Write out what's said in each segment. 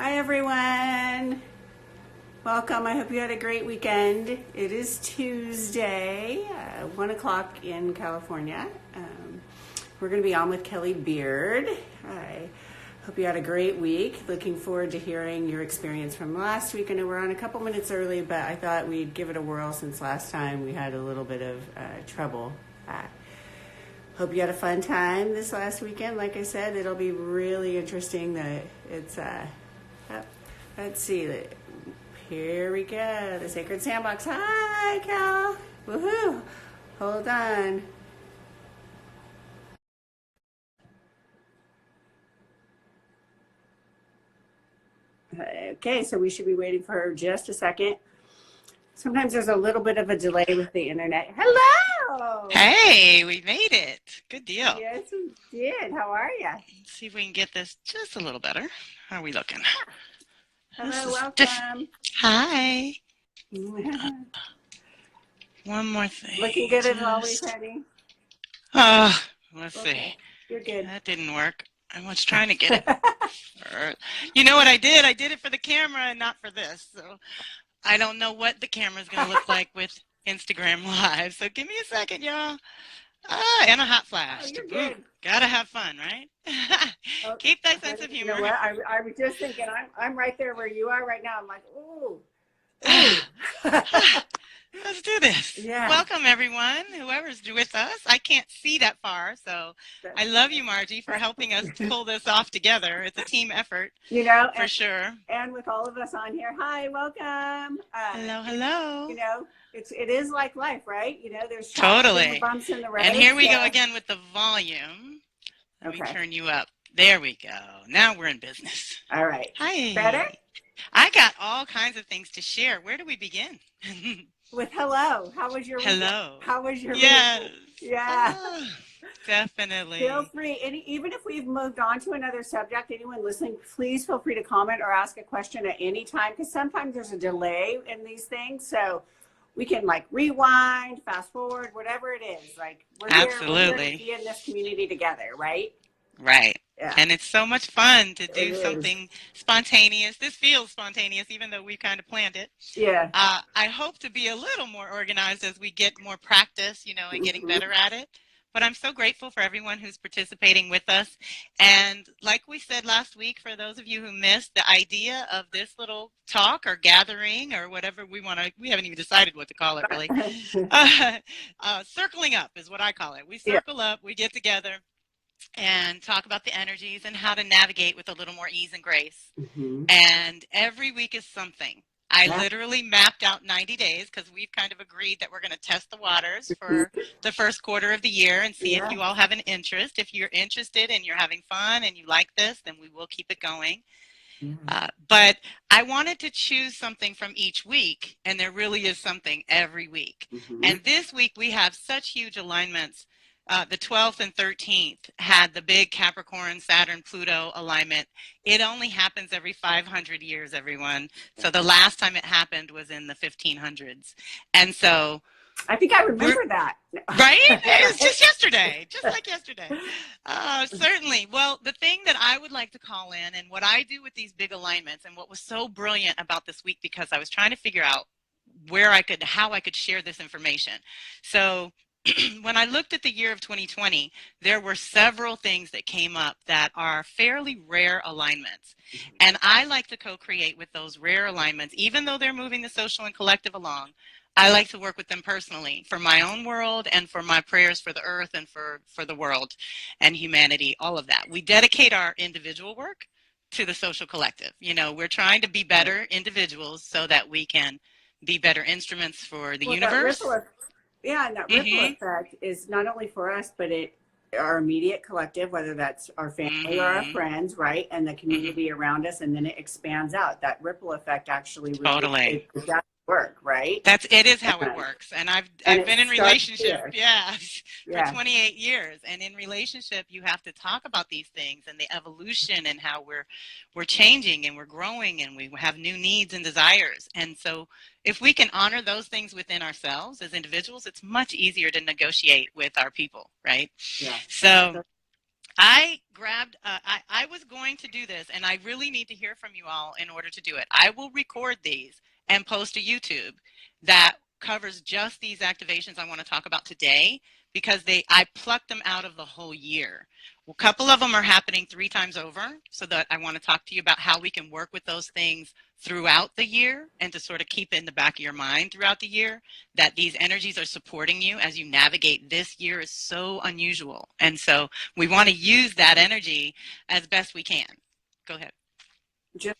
Hi, everyone. Welcome. I hope you had a great weekend. It is Tuesday, 1 o'clock in California. We're going to be on with Kelly Beard. I hope you had a great week. Looking forward to hearing your experience from last week. I know we're on a couple minutes early, but I thought we'd give it a whirl since last time we had a little bit of trouble. Hope you had a fun time this last weekend. Like I said, it'll be really interesting. Let's see. Here we go. The Sacred Sandbox. Hi, Cal. Woohoo. Hold on. Okay, so we should be waiting for her just a second. Sometimes there's a little bit of a delay with the internet. Hello. Hey, we made it. Good deal. Yes, we did. How are you? Let's see if we can get this just a little better. How are we looking? Hello, welcome. Hi. One more thing. Looking good as always, honey. Let's Okay, see. you're good. That didn't work. I was trying to get it. You know what I did? I did it for the camera and not for this. So I don't know what the camera's going to look like with Instagram Live. So give me a second, y'all. And a hot flash. Oh, you're good. Gotta have fun, right? Keep that sense of humor. You know what? I was just thinking, I'm right there where you are right now. I'm like, ooh. Let's do this. Yeah. Welcome, everyone, whoever's with us. I can't see that far, so I love you, Margie, for helping us pull this off together. It's a team effort, for sure. And with all of us on here, hi, welcome. Hello. You know, it is like life, right? You know, there's totally bumps in the road. And here we go again with the volume. Let me turn you up. There we go. Now we're in business. All right. Hi. Better? I got all kinds of things to share. Where do we begin? With hello. How was your weekend? Hello. How was your weekend? Yeah. Definitely. Feel free, even if we've moved on to another subject, anyone listening, please feel free to comment or ask a question at any time, because sometimes there's a delay in these things. So we can like rewind, fast forward, whatever it is. Like we're here to be in this community together, right? Right. Yeah. And it's so much fun to do something spontaneous. This feels spontaneous, even though we kind of planned it. Yeah. I hope to be a little more organized as we get more practice, and getting better at it. But I'm so grateful for everyone who's participating with us. And like we said last week, for those of you who missed, the idea of this little talk or gathering or whatever we haven't even decided what to call it really. Circling up is what I call it. We circle up, we get together and talk about the energies and how to navigate with a little more ease and grace. And every week is something. I literally mapped out 90 days because we've kind of agreed that we're going to test the waters for the first quarter of the year and see if you all have an interest. If you're interested and you're having fun and you like this, then we will keep it going. But I wanted to choose something from each week, and there really is something every week. And this week we have such huge alignments. The 12th and 13th had the big Capricorn, Saturn, Pluto alignment. It only happens every 500 years, everyone. So the last time it happened was in the 1500s. And so I think I remember that. Right? It was just yesterday, just like yesterday. Certainly. Well, the thing that I would like to call in, and what I do with these big alignments, and what was so brilliant about this week, because I was trying to figure out how I could share this information. So when I looked at the year of 2020, there were several things that came up that are fairly rare alignments. And I like to co-create with those rare alignments, even though they're moving the social and collective along. I like to work with them personally for my own world and for my prayers for the earth and for the world and humanity, all of that. We dedicate our individual work to the social collective. We're trying to be better individuals so that we can be better instruments for the universe. And that ripple effect is not only for us, but our immediate collective, whether that's our family or our friends, right? And the community around us, and then it expands out. That ripple effect actually really does work, right? It is how it works. And I've been in relationship, for 28 years. And in relationship, you have to talk about these things and the evolution and how we're changing and we're growing and we have new needs and desires. And so if we can honor those things within ourselves as individuals, it's much easier to negotiate with our people, right? Yeah. So I grabbed, I was going to do this, and I really need to hear from you all in order to do it. I will record these and post to YouTube that covers just these activations I want to talk about today, because I plucked them out of the whole year. A couple of them are happening 3 times over, so that I want to talk to you about how we can work with those things throughout the year, and to sort of keep it in the back of your mind throughout the year, that these energies are supporting you as you navigate. This year is so unusual, and so we want to use that energy as best we can. Go ahead.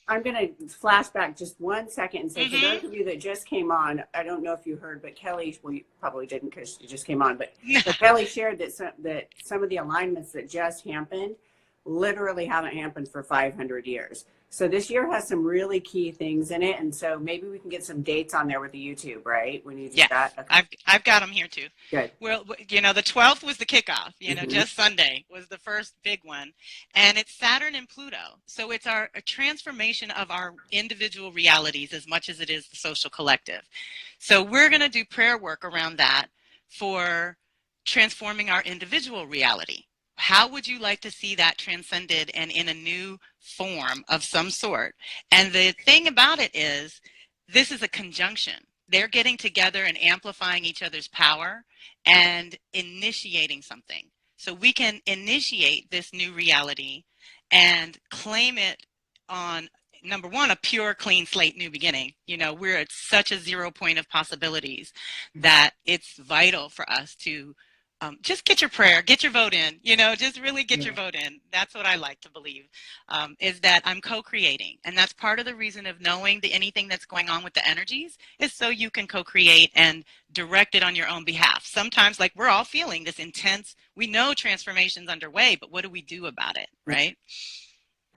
I'm going to flash back just 1 second and say, for those of you that just came on, I don't know if you heard, but Kelly, well, you probably didn't because you just came on, but Kelly shared that some of the alignments that just happened literally haven't happened for 500 years. So this year has some really key things in it, and so maybe we can get some dates on there with the YouTube, right? When you do that. Okay. I've got them here too. Good. Well, the 12th was the kickoff. Just Sunday was the first big one, and it's Saturn and Pluto. So it's a transformation of our individual realities as much as it is the social collective. So we're going to do prayer work around that for transforming our individual reality. How would you like to see that transcended and in a new form of some sort? And the thing about it is, this is a conjunction. They're getting together and amplifying each other's power and initiating something. So we can initiate this new reality and claim it on, number one, a pure, clean slate, new beginning. We're at such a 0 point of possibilities that it's vital for us to just get your prayer, get your vote in, just really get your vote in. That's what I like to believe, is that I'm co-creating. And that's part of the reason of knowing anything that's going on with the energies, is so you can co-create and direct it on your own behalf. Sometimes, like, we're all feeling this intense, we know transformation's underway, but what do we do about it, right?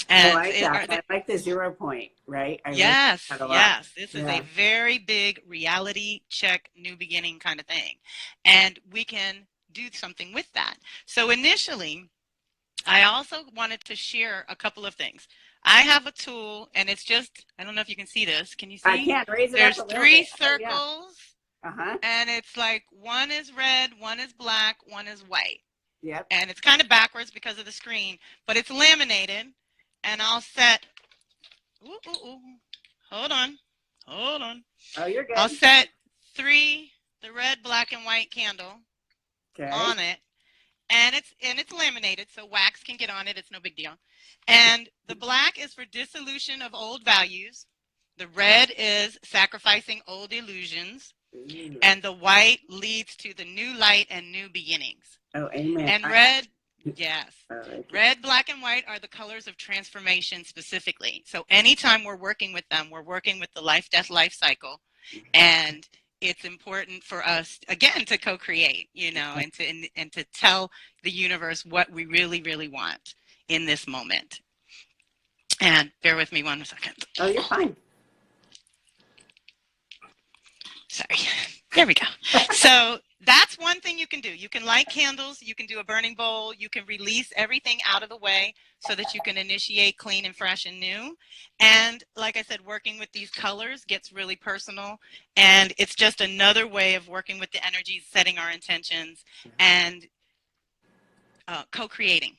And I like the 0 point, right? Yes. This is a very big reality check, new beginning kind of thing. And we can do something with that. So initially, I also wanted to share a couple of things. I have a tool, and it's just, I don't know if you can see this. Can you see? I can't raise it. There's up a 3 bit. circles, and it's like one is red, one is black, one is white. Yep. And it's kind of backwards because of the screen, but it's laminated, and I'll set, hold on. Oh, you're good. I'll set 3, the red, black, and white candle on it, and it's laminated, so wax can get on it. It's no big deal. And the black is for dissolution of old values. The red is sacrificing old illusions. And the white leads to the new light and new beginnings. Oh, amen. And red, yes. Red, black, and white are the colors of transformation specifically. So anytime we're working with them, we're working with the life-death-life cycle. And it's important for us, again, to co-create, and to tell the universe what we really, really want in this moment. And bear with me 1 second. Oh, you're fine. Sorry. There we go. So that's one thing you can do. You can light candles. You can do a burning bowl. You can release everything out of the way so that you can initiate clean and fresh and new. And like I said, working with these colors gets really personal. And it's just another way of working with the energies, setting our intentions, and co-creating.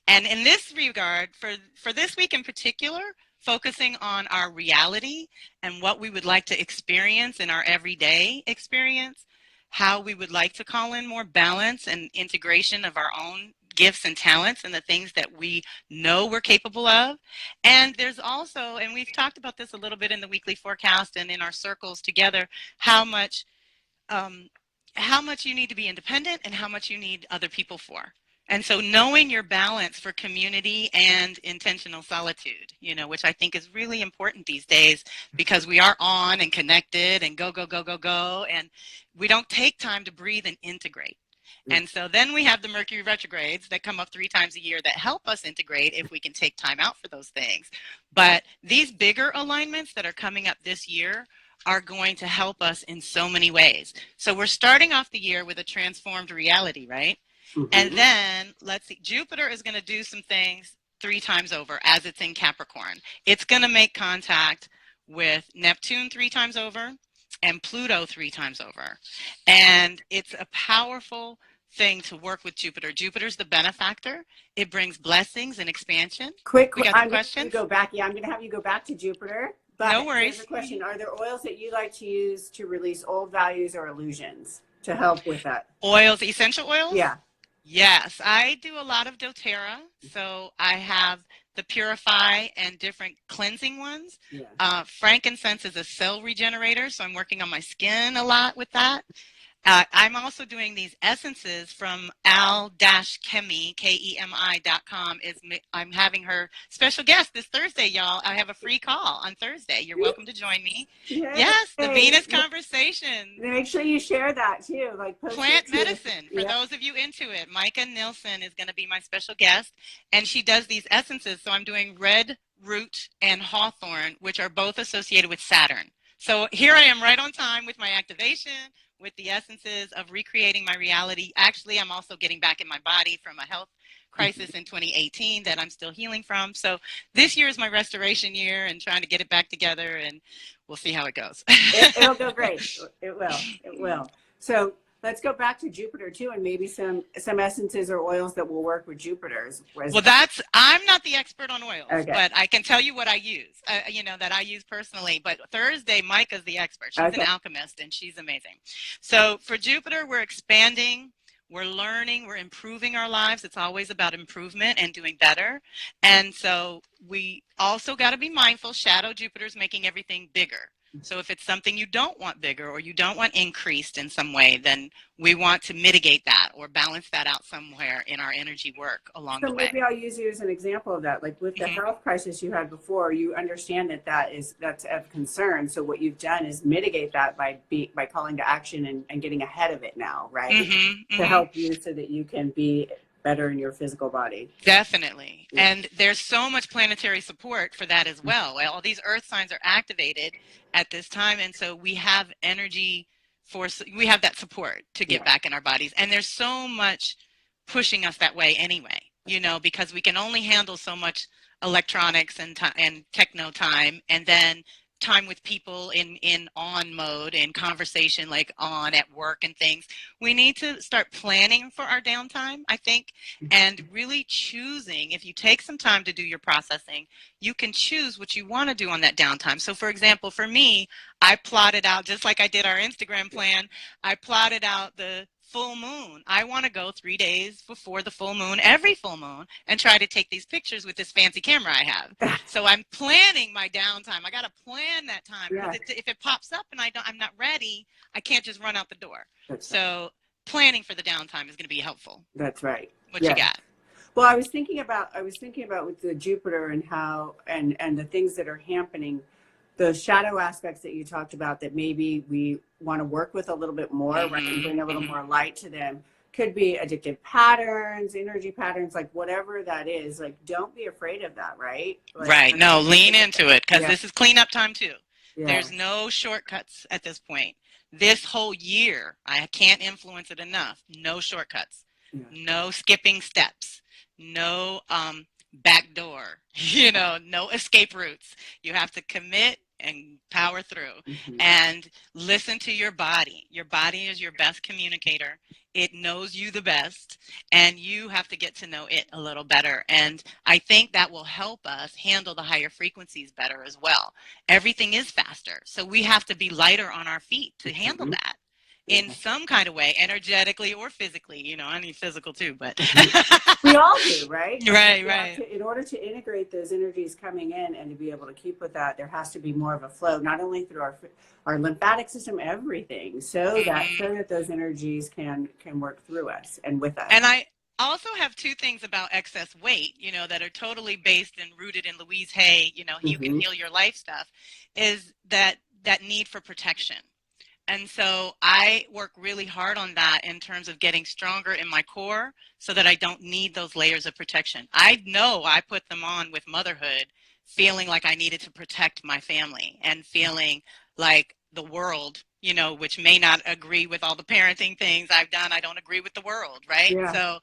And in this regard, for this week in particular, focusing on our reality and what we would like to experience in our everyday experience, how we would like to call in more balance and integration of our own gifts and talents and the things that we know we're capable of. And there's also, and we've talked about this a little bit in the weekly forecast and in our circles together, how much you need to be independent and how much you need other people for. And so knowing your balance for community and intentional solitude, which I think is really important these days, because we are on and connected and go, and we don't take time to breathe and integrate. And so then we have the Mercury retrogrades that come up 3 times a year that help us integrate if we can take time out for those things. But these bigger alignments that are coming up this year are going to help us in so many ways. So we're starting off the year with a transformed reality, right? Mm-hmm. And then, let's see, Jupiter is going to do some things 3 times over as it's in Capricorn. It's going to make contact with Neptune 3 times over and Pluto 3 times over. And it's a powerful thing to work with Jupiter. Jupiter's the benefactor. It brings blessings and expansion. Quick, We got I'm some questions? going to go back. Yeah, I'm going to have you go back to Jupiter. But No worries. Here's a question. Are there oils that you like to use to release old values or illusions to help with that? Oils, essential oils? Yeah. Yes, I do a lot of doTERRA. So I have the Purify and different cleansing ones. Yeah. Frankincense is a cell regenerator, so I'm working on my skin a lot with that. I'm also doing these essences from al-kemi, KEMI.com. I'm having her special guest this Thursday, y'all. I have a free call on Thursday. You're welcome to join me. Yes, the Venus Conversation. Make sure you share that too. Like plant medicine. For those of you into it, Micah Nilsson is going to be my special guest, and she does these essences. So I'm doing red root and hawthorn, which are both associated with Saturn. So here I am right on time with my activation, with the essences of recreating my reality. Actually, I'm also getting back in my body from a health crisis in 2018 that I'm still healing from. So this year is my restoration year and trying to get it back together, and we'll see how it goes. It'll go great. It will. It will. So let's go back to Jupiter too, and maybe some essences or oils that will work with Jupiter's. Well, I'm not the expert on oils, but I can tell you what I use, that I use personally. But Thursday, Micah's the expert. She's an alchemist, and she's amazing. So for Jupiter, we're expanding, we're learning, we're improving our lives. It's always about improvement and doing better. And so we also got to be mindful. Shadow Jupiter's making everything bigger. So if it's something you don't want bigger or you don't want increased in some way, then we want to mitigate that or balance that out somewhere in our energy work along the way. So maybe I'll use you as an example of that. Like with the health crisis you had before, you understand that's of concern. So what you've done is mitigate that by calling to action and getting ahead of it now, right? To help you so that you can be better in your physical body. Definitely. Yeah. And there's so much planetary support for that as well. All these earth signs are activated at this time. And so we have energy we have that support to get back in our bodies. And there's so much pushing us that way anyway, because we can only handle so much electronics and techno time, and then time with people in on mode and conversation, like on at work and things. We need to start planning for our downtime, I think, and really choosing. If you take some time to do your processing, you can choose what you want to do on that downtime. So for example, for me, I plotted out, just like I did our Instagram plan, I plotted out the full moon. I want to go 3 days before the full moon, every full moon, and try to take these pictures with this fancy camera I have. So I'm planning my downtime. I got to plan that time, because if it pops up and I'm not ready, I can't just run out the door. So planning for the downtime is going to be helpful. That's right. What you got? Well, I was thinking about with the Jupiter and how and the things that are happening, the shadow aspects that you talked about that maybe we want to work with a little bit more, right, and bring a little more light to them. Could be addictive patterns, energy patterns, like whatever that is. Like, don't be afraid of that, right? Like, right. No, lean into it, because this is cleanup time too. There's no shortcuts at this point. This whole year, I can't influence it enough. No shortcuts. No skipping steps. No back door. No escape routes. You have to commit and power through and listen to your body. Your body is your best communicator. It knows you the best, and you have to get to know it a little better. And I think that will help us handle the higher frequencies better as well. Everything is faster, so we have to be lighter on our feet to handle that in some kind of way, energetically or physically. I need physical too, but we all do, right? Right. In order to integrate those energies coming in and to be able to keep with that, there has to be more of a flow, not only through our lymphatic system, everything, so that those energies can work through us and with us. And I also have two things about excess weight, that are totally based and rooted in Louise Hay, You Can Heal Your Life stuff, is that need for protection. And so I work really hard on that in terms of getting stronger in my core so that I don't need those layers of protection. I know I put them on with motherhood, feeling like I needed to protect my family and feeling like the world, which may not agree with all the parenting things I've done. I don't agree with the world, right? Yeah. So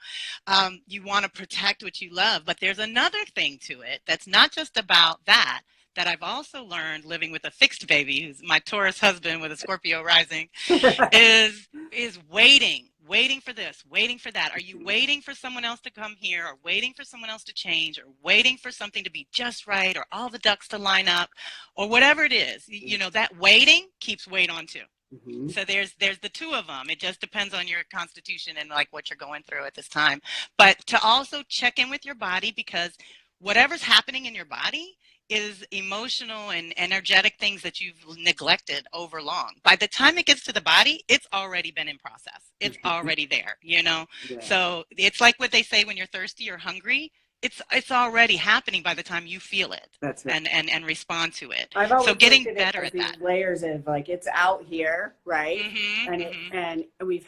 you want to protect what you love. But there's another thing to it that's not just about that I've also learned living with a fixed baby, who's my Taurus husband with a Scorpio rising, is waiting. waiting for this, waiting for that? Are you waiting for someone else to come here, or waiting for someone else to change, or waiting for something to be just right, or all the ducks to line up, or whatever it is? You know, that waiting keeps weight on too. Mm-hmm. So there's the two of them. It just depends on your constitution and like what you're going through at this time. But to also check in with your body, because whatever's happening in your body is emotional and energetic things that you've neglected over long. By the time it gets to the body, it's already been in process. It's already there, you know? Yeah. So it's like what they say when you're thirsty or hungry. It's already happening by the time you feel it. That's right. and respond to it. I've always so getting looked better at at these that. layers of like, it's out here, right? Mm-hmm, and we've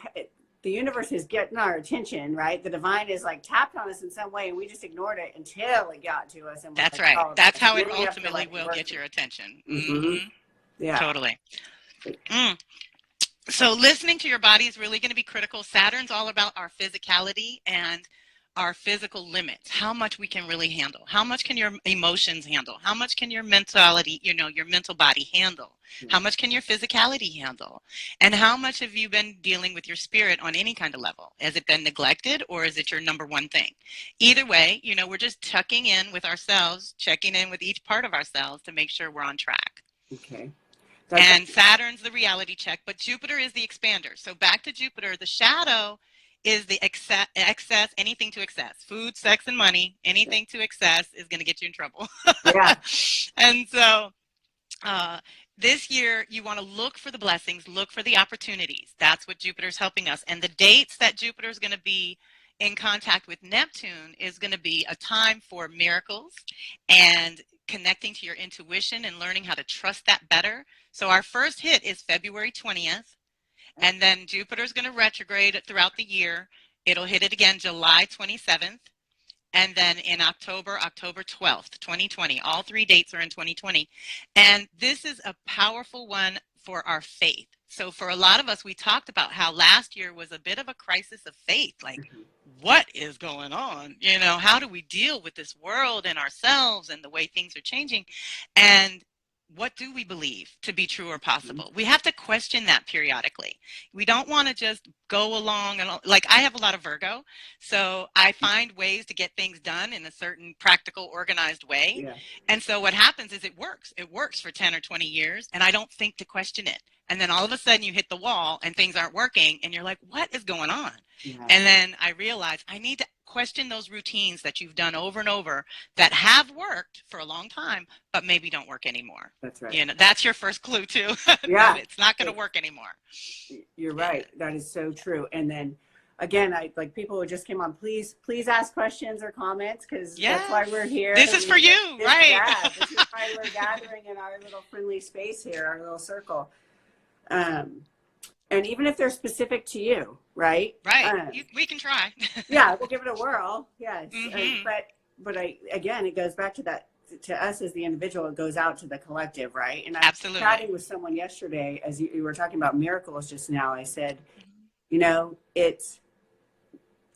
the universe is getting our attention, right? The divine is like tapped on us in some way, and we just ignored it until it got to us. And that's like, right. oh, That's how it really ultimately will get your attention. Mm-hmm. Yeah, totally. So listening to your body is really going to be critical. Saturn's all about our physicality and our physical limits, how much we can really handle, how much can your emotions handle, how much can your mentality, you know, your mental body handle, how much can your physicality handle, and how much have you been dealing with your spirit on any kind of level? Has it been neglected, or is it your number one thing? Either way, you know, we're just checking in with ourselves, checking in with each part of ourselves to make sure we're on track. Okay. And Saturn's the reality check, but Jupiter is the expander. So back to Jupiter, the shadow is the excess, anything to excess. Food, sex, and money, anything to excess is going to get you in trouble. Yeah. And so this year, you want to look for the blessings, look for the opportunities. That's what Jupiter's helping us. And the dates that Jupiter's going to be in contact with Neptune is going to be a time for miracles and connecting to your intuition and learning how to trust that better. So our first hit is February 20th. And then Jupiter's going to retrograde throughout the year. It'll hit it again July 27th. And then in October 12th, 2020. All 3 dates are in 2020. And this is a powerful one for our faith. So for a lot of us, we talked about how last year was a bit of a crisis of faith. Like, what is going on? You know, how do we deal with this world and ourselves and the way things are changing? And what do we believe to be true or possible? We have to question that periodically. We don't want to just go along and like, I have a lot of Virgo, so I find ways to get things done in a certain practical, organized way. Yeah. And so what happens is it works. It works for 10 or 20 years, and I don't think to question it. And then all of a sudden you hit the wall and things aren't working, and you're like, what is going on? Yeah. And then I realize I need to question those routines that you've done over and over that have worked for a long time, but maybe don't work anymore. That's right. You know, that's your first clue too. Yeah. It's not going to work anymore. You're right. That is so true. And then again, I like people who just came on, please ask questions or comments, because that's why we're here. This is for you, right? Yeah, this is why we're gathering in our little friendly space here, our little circle. And even if they're specific to you, right? Right. We can try. Yeah, we'll give it a whirl. Yes. Mm-hmm. But again, it goes back to that, to us as the individual, it goes out to the collective, right? And I was chatting with someone yesterday, as you were talking about miracles just now. I said, you know,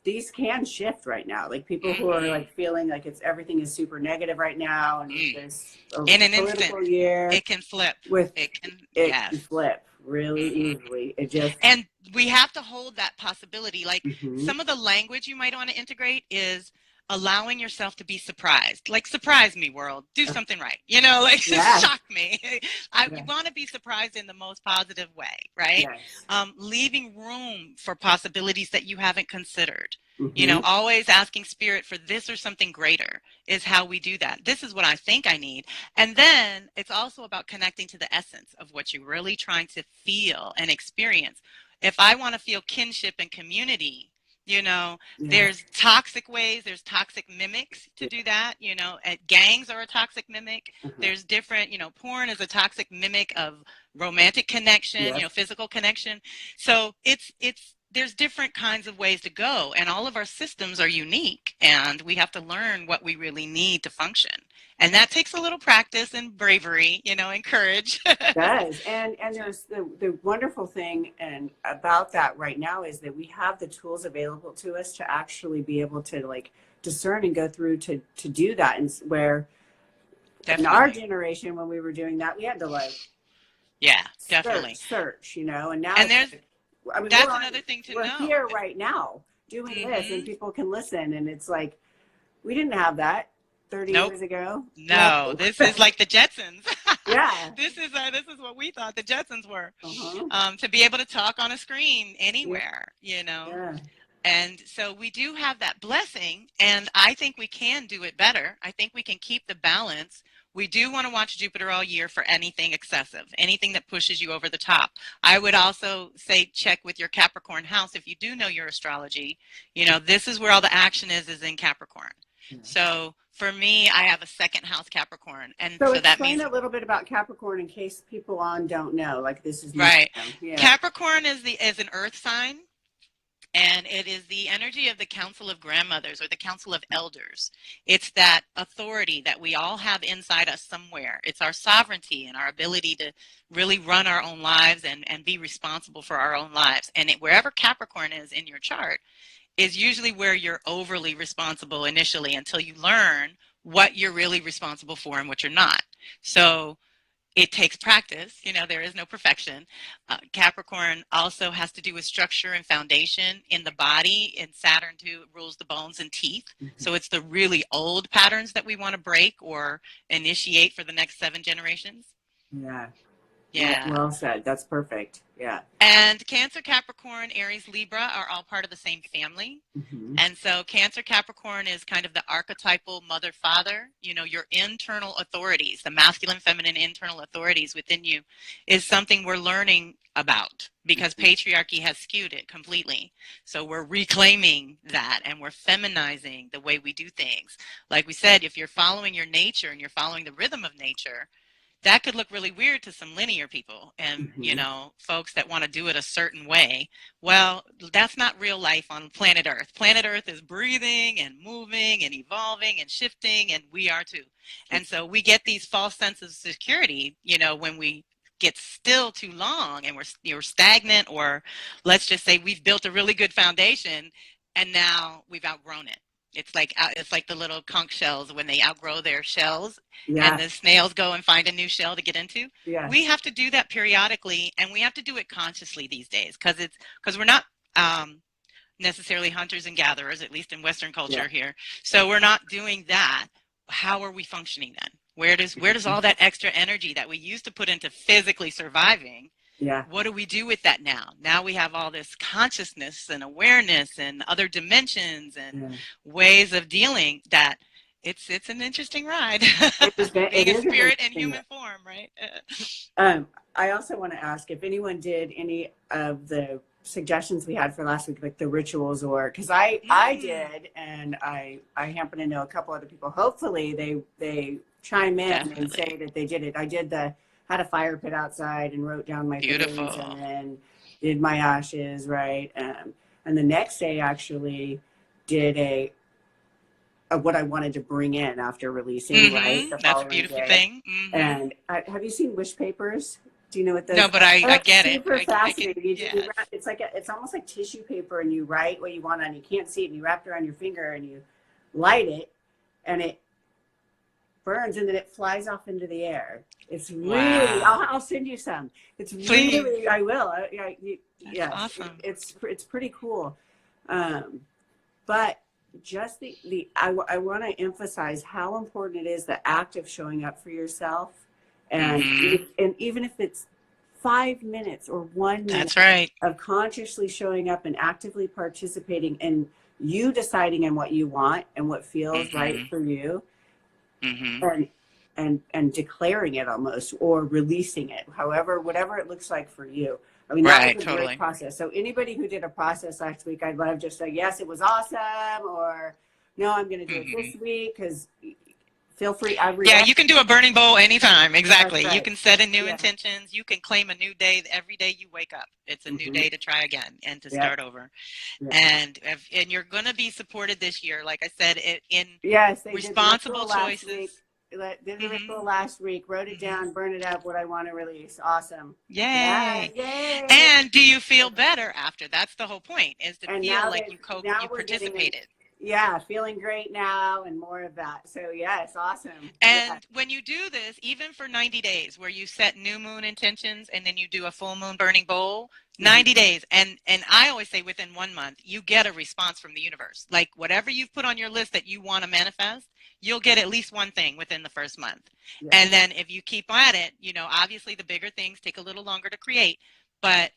these can shift right now. Like people who are like feeling like everything is super negative right now, and there's in an instant year, it can flip. It can flip really easily. And we have to hold that possibility. Like some of the language you might want to integrate is allowing yourself to be surprised. Like, surprise me, world. Do something right. You know, like shock me. I want to be surprised in the most positive way, right? Yes. Leaving room for possibilities that you haven't considered. You know, always asking spirit for this or something greater is how we do that. This is what I think I need. And then it's also about connecting to the essence of what you're really trying to feel and experience. If I want to feel kinship and community, you know, there's toxic ways, there's toxic mimics to do that. You know, gangs are a toxic mimic. There's different, you know, porn is a toxic mimic of romantic connection, you know, physical connection. So there's different kinds of ways to go, and all of our systems are unique, and we have to learn what we really need to function. And that takes a little practice and bravery, you know, and courage. It does. And there's the wonderful thing and about that right now is that we have the tools available to us to actually be able to like discern and go through to do that. And where in our generation, when we were doing that, we had to like definitely search, you know, and now I mean, That's another thing to we're know. here right now doing this, and people can listen, and it's like, we didn't have that 30 Nope. years ago. No, this is like the Jetsons. Yeah. This is what we thought the Jetsons were. Uh-huh. To be able to talk on a screen anywhere, Yeah. And so we do have that blessing, and I think we can do it better. I think we can keep the balance. We do want to watch Jupiter all year for anything excessive, anything that pushes you over the top. I would also say check with your Capricorn house. If you do know your astrology, this is where all the action is in Capricorn. Yeah. So for me, I have a second house Capricorn. And so that means explain a little bit about Capricorn in case people don't know, like this is right. Yeah. Capricorn is an earth sign. And it is the energy of the Council of Grandmothers or the Council of Elders. It's that authority that we all have inside us somewhere. It's our sovereignty and our ability to really run our own lives and be responsible for our own lives. And wherever Capricorn is in your chart is usually where you're overly responsible initially until you learn what you're really responsible for and what you're not. So it takes practice. There is no perfection. Capricorn also has to do with structure and foundation in the body. And Saturn, too, rules the bones and teeth. Mm-hmm. So it's the really old patterns that we want to break or initiate for the next 7 generations. Yeah. Yeah. Well said. That's perfect. Yeah. And Cancer, Capricorn, Aries, Libra are all part of the same family. Mm-hmm. And so Cancer, Capricorn is kind of the archetypal mother-father. Your internal authorities, the masculine, feminine internal authorities within you is something we're learning about because patriarchy has skewed it completely. So we're reclaiming that and we're feminizing the way we do things. Like we said, if you're following your nature and you're following the rhythm of nature, that could look really weird to some linear people and, folks that want to do it a certain way. Well, that's not real life on planet Earth. Planet Earth is breathing and moving and evolving and shifting, and we are too. And so we get these false senses of security, when we get still too long and we're stagnant, or let's just say we've built a really good foundation and now we've outgrown it. It's like the little conch shells when they outgrow their shells, and the snails go and find a new shell to get into. Yeah. We have to do that periodically, and we have to do it consciously these days because we're not necessarily hunters and gatherers, at least in Western culture here. So we're not doing that. How are we functioning then? Where does all that extra energy that we used to put into physically surviving? Yeah. What do we do with that now? Now we have all this consciousness and awareness and other dimensions and ways of dealing that it's an interesting ride. Being a spirit in human form, right? I also want to ask if anyone did any of the suggestions we had for last week, like the rituals, or because I did, and I happen to know a couple other people. Hopefully they chime in and say that they did it. I had a fire pit outside and wrote down my things and then did my ashes, right? And the next day actually did what I wanted to bring in after releasing, right? That's a beautiful thing. Mm-hmm. And have you seen wish papers? Do you know what those? No, but I get it. Super fascinating. It's almost like tissue paper, and you write what you want on. You can't see it, and you wrap it around your finger, and you light it, and it burns, and then it flies off into the air. It's really. I'll send you some. It's really. I will. Yeah. Awesome. It's pretty cool, but just I want to emphasize how important it is, the act of showing up for yourself, and even if it's 5 minutes or 1 minute, that's right, of consciously showing up and actively participating and you deciding on what you want and what feels right for you. And declaring it almost, or releasing it, whatever it looks like for you. I mean, that was a great process. So anybody who did a process last week, I'd love just say, yes, it was awesome, or no, I'm going to do it this week, because feel free. You can do a burning bowl anytime. Exactly. Right. You can set in new intentions. You can claim a new day every day you wake up. It's a new day to try again and to start over. And you're going to be supported this year, like I said, in responsible choices. Did a ritual last week, wrote it down, burn it up, what I want to release. Awesome. Yay. And do you feel better after? That's the whole point, is to feel like you participated. Yeah, feeling great now and more of that. So yes, awesome. And Yeah. when you do this, even for 90 days, where you set new moon intentions and then you do a full moon burning bowl, 90 days. And I always say within 1 month, you get a response from the universe. Like whatever you've put on your list that you want to manifest, you'll get at least one thing within the first month. Yeah. And then if you keep at it, obviously the bigger things take a little longer to create, but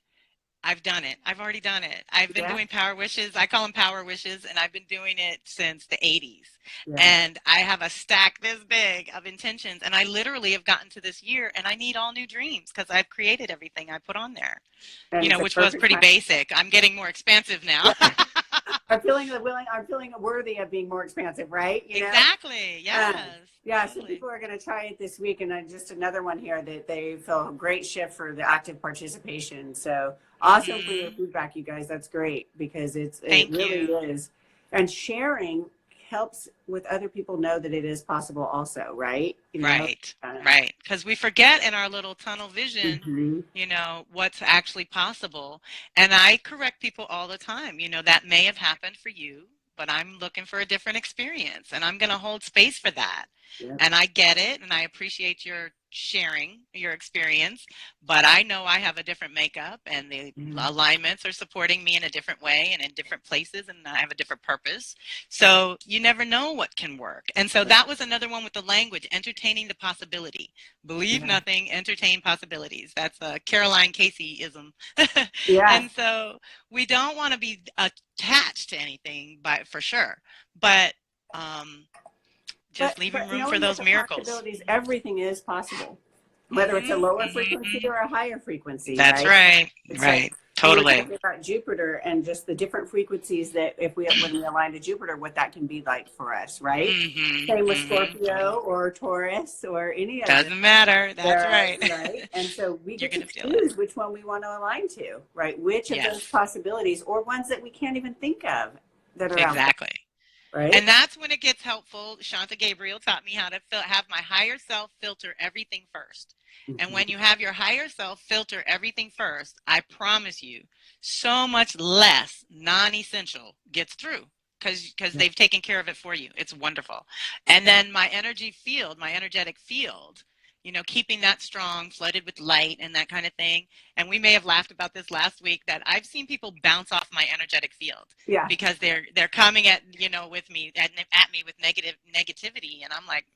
I've done it. I've already done it. I've been doing power wishes. I call them power wishes, and I've been doing it since the 80s. Yeah. And I have a stack this big of intentions, and I literally have gotten to this year, and I need all new dreams because I've created everything I put on there, which was pretty basic. I'm getting more expansive now. Yeah. I'm feeling worthy of being more expansive, right? Exactly. Yes. Yeah, totally. Some people are going to try it this week, and just another one here that they feel a great shift for the active participation. So awesome for your feedback, you guys. That's great because it really is. And sharing helps with other people know that it is possible also, right? Right. Because we forget in our little tunnel vision, what's actually possible. And I correct people all the time, that may have happened for you, but I'm looking for a different experience, and I'm going to hold space for that. Yep. And I get it, and I appreciate your sharing your experience, but I know I have a different makeup, and the alignments are supporting me in a different way and in different places, and I have a different purpose. So you never know what can work. And so that was another one with the language, entertaining the possibility. Believe nothing, entertain possibilities. That's a Caroline Casey-ism. And so we don't want to be attached to anything, for sure. But leaving room for those miracles. Everything is possible, whether it's a lower frequency or a higher frequency. That's right. Right. Totally. Talking about Jupiter and just the different frequencies that when we align to Jupiter, what that can be like for us, right? Same with Scorpio or Taurus or any other. Doesn't matter. That's right. Right. And so we get to choose which one we want to align to, right? Which of those possibilities or ones that we can't even think of that are out there. Right. And that's when it gets helpful. Shanta Gabriel taught me how to have my higher self filter everything first. And when you have your higher self filter everything first, I promise you, so much less non-essential gets through because they've taken care of it for you. It's wonderful. And then my energetic field, keeping that strong, flooded with light and that kind of thing. And we may have laughed about this last week that I've seen people bounce off my energetic field because they're coming at with me at me with negativity, and I'm like,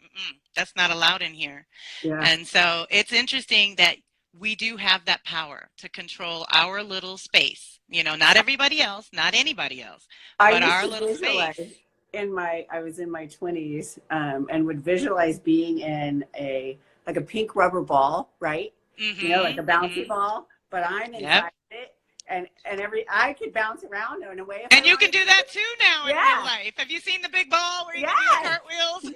that's not allowed in here. And so it's interesting that we do have that power to control our little space. Not everybody else, not anybody else, but our little space. I was in my 20s and would visualize being in like a pink rubber ball, right? Like a bouncy ball, but I'm inside it, and I could bounce around in a way. And you can do that too now in real life. Have you seen the big ball where you can do cartwheels?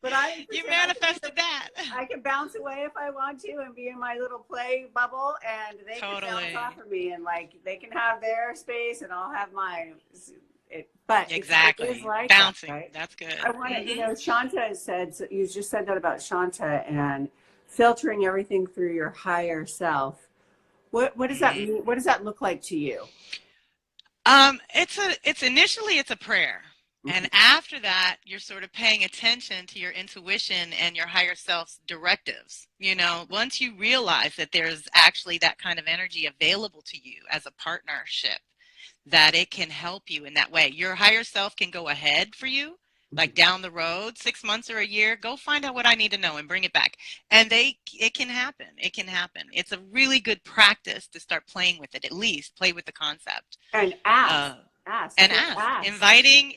But you manifested that. I can bounce away if I want to and be in my little play bubble, and they can bounce off of me, and they can have their space, and I'll have mine. But exactly, it is like bouncing. That, right? That's good. I want to, Shanta said, so you just said that about Shanta and filtering everything through your higher self. What does that mean? What does that look like to you? It's initially a prayer. And after that, you're sort of paying attention to your intuition and your higher self's directives. Once you realize that there's actually that kind of energy available to you as a partnership, that it can help you in that way. Your higher self can go ahead for you, like down the road, 6 months or a year. Go find out what I need to know and bring it back. And it can happen. It can happen. It's a really good practice to start playing with it, at least play with the concept. And ask. Ask. Inviting,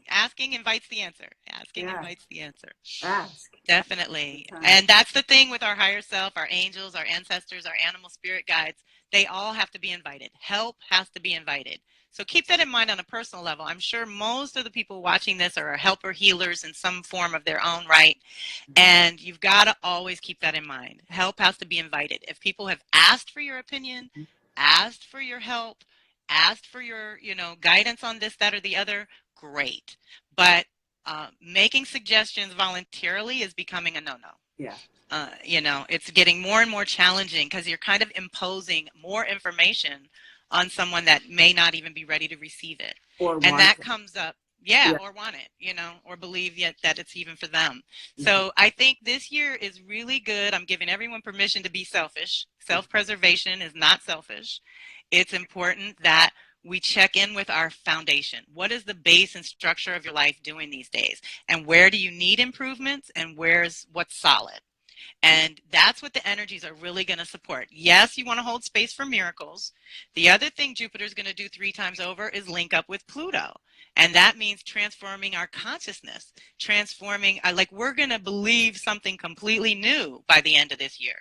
asking invites the answer. Asking invites the answer. Ask. Definitely. And that's the thing with our higher self, our angels, our ancestors, our animal spirit guides. They all have to be invited. Help has to be invited. So keep that in mind on a personal level. I'm sure most of the people watching this are helper healers in some form of their own right. And you've got to always keep that in mind. Help has to be invited. If people have asked for your opinion, asked for your help, asked for your, guidance on this, that, or the other, great. But making suggestions voluntarily is becoming a no-no. Yeah. It's getting more and more challenging because you're kind of imposing more information on someone that may not even be ready to receive it. Or and that it. comes up, or want it, or believe yet that it's even for them. So I think this year is really good. I'm giving everyone permission to be selfish. Self-preservation is not selfish. It's important that we check in with our foundation. What is the base and structure of your life doing these days? And where do you need improvements, and what's solid? And that's what the energies are really going to support. Yes, you want to hold space for miracles. The other thing Jupiter's going to do 3 times over is link up with Pluto. And that means transforming our consciousness, transforming, we're going to believe something completely new by the end of this year.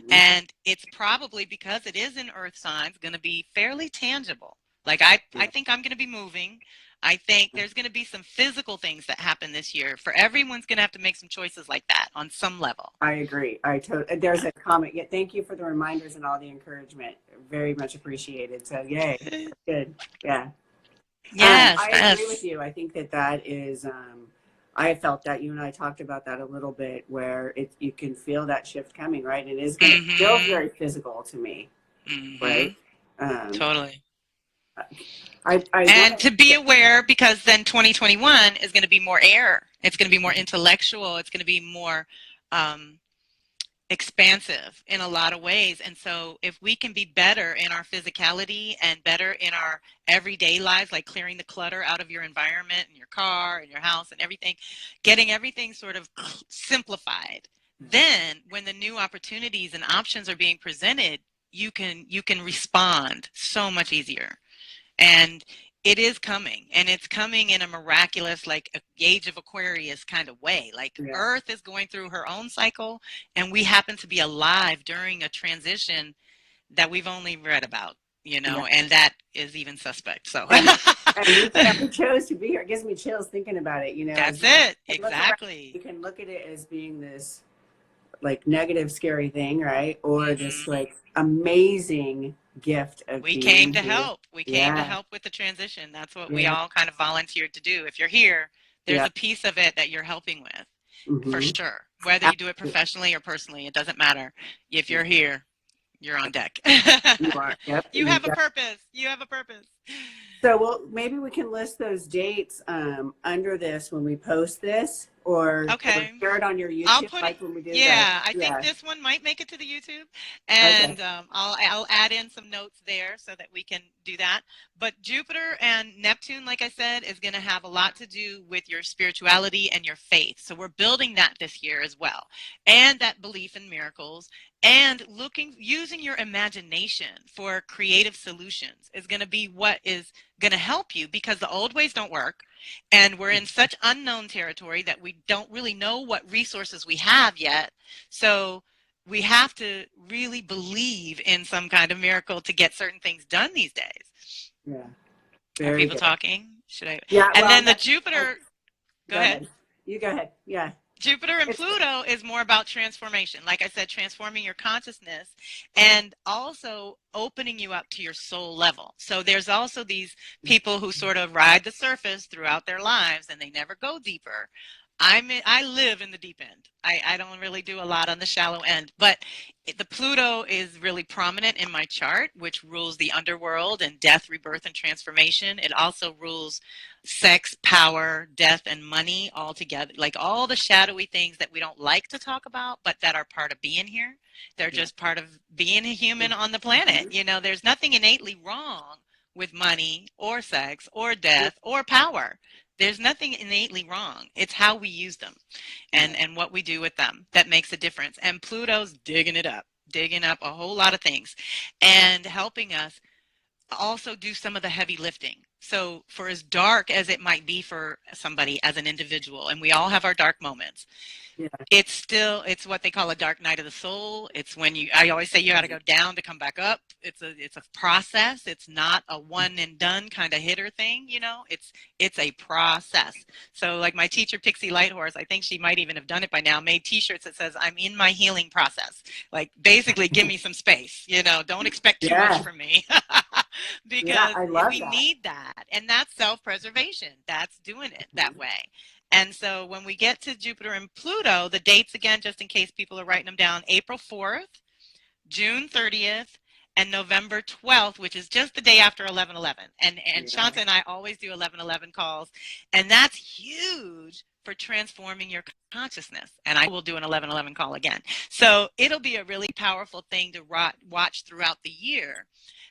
And it's probably, because it is in Earth signs, going to be fairly tangible. I think I'm going to be moving. I think there's going to be some physical things that happen this year. For everyone's going to have to make some choices like that on some level. I agree. There's a comment. Yeah, thank you for the reminders and all the encouragement. Very much appreciated. So yay, good. Yeah. Yes, I agree with you. I think that is. I felt that you and I talked about that a little bit, where you can feel that shift coming, right? It is going to feel very physical to me, right? Totally. And to be aware, because then 2021 is going to be more air. It's going to be more intellectual. It's going to be more expansive in a lot of ways. And so if we can be better in our physicality and better in our everyday lives, like clearing the clutter out of your environment and your car and your house and everything, getting everything sort of simplified, then when the new opportunities and options are being presented, you can respond so much easier. And it is coming, and it's coming in a miraculous, age of Aquarius kind of way. Earth is going through her own cycle, and we happen to be alive during a transition that we've only read about, and that is even suspect. So and we chose to be here. It gives me chills thinking about it, That's it. Exactly. You can look at it as being this negative, scary thing, right? Or this amazing gift of we came to help. We came to help with the transition. That's what we all kind of volunteered to do. If you're here, there's a piece of it that you're helping with, for sure. Whether you do it professionally or personally, it doesn't matter. If you're here, you're on deck. You are. Yep. You have a purpose. You have a purpose. So, maybe we can list those dates under this when we post this, or share it on your YouTube. I'll put when we do I think this one might make it to the YouTube, and I'll add in some notes there so that we can do that. But Jupiter and Neptune, like I said, is going to have a lot to do with your spirituality and your faith. So we're building that this year as well, and that belief in miracles, and using your imagination for creative solutions is going to be what is going to help you, because the old ways don't work, and we're in such unknown territory that we don't really know what resources we have yet. So we have to really believe in some kind of miracle to get certain things done these days. Yeah. Are people talking? Should I? Yeah. And then the Jupiter. Go ahead. You go ahead. Yeah. Jupiter and Pluto is more about transformation. Like I said, transforming your consciousness and also opening you up to your soul level. So there's also these people who sort of ride the surface throughout their lives and they never go deeper. I live in the deep end. I don't really do a lot on the shallow end, but the Pluto is really prominent in my chart, which rules the underworld and death, rebirth, and transformation. It also rules sex, power, death, and money all together, like all the shadowy things that we don't like to talk about, but that are part of being here. They're just part of being a human on the planet. There's nothing innately wrong with money or sex or death or power. There's nothing innately wrong. It's how we use them and what we do with them that makes a difference. And Pluto's digging up a whole lot of things and helping us also do some of the heavy lifting. So for as dark as it might be for somebody as an individual, and we all have our dark moments, it's what they call a dark night of the soul. It's when I always say you got to go down to come back up. It's a process. It's not a one and done kind of hitter thing. It's a process. So like my teacher, Pixie Lighthorse, I think she might even have done it by now, made t-shirts that says, I'm in my healing process. Like basically give me some space, don't expect too much from me because we need that. And that's self-preservation. That's doing it that way. And so when we get to Jupiter and Pluto, the dates again, just in case people are writing them down, April 4th, June 30th, and November 12th, which is just the day after 11/11. And Yeah. Shanta and I always do 11/11 calls, and that's huge for transforming your consciousness. And I will do an 11/11 call again. So it'll be a really powerful thing to watch throughout the year,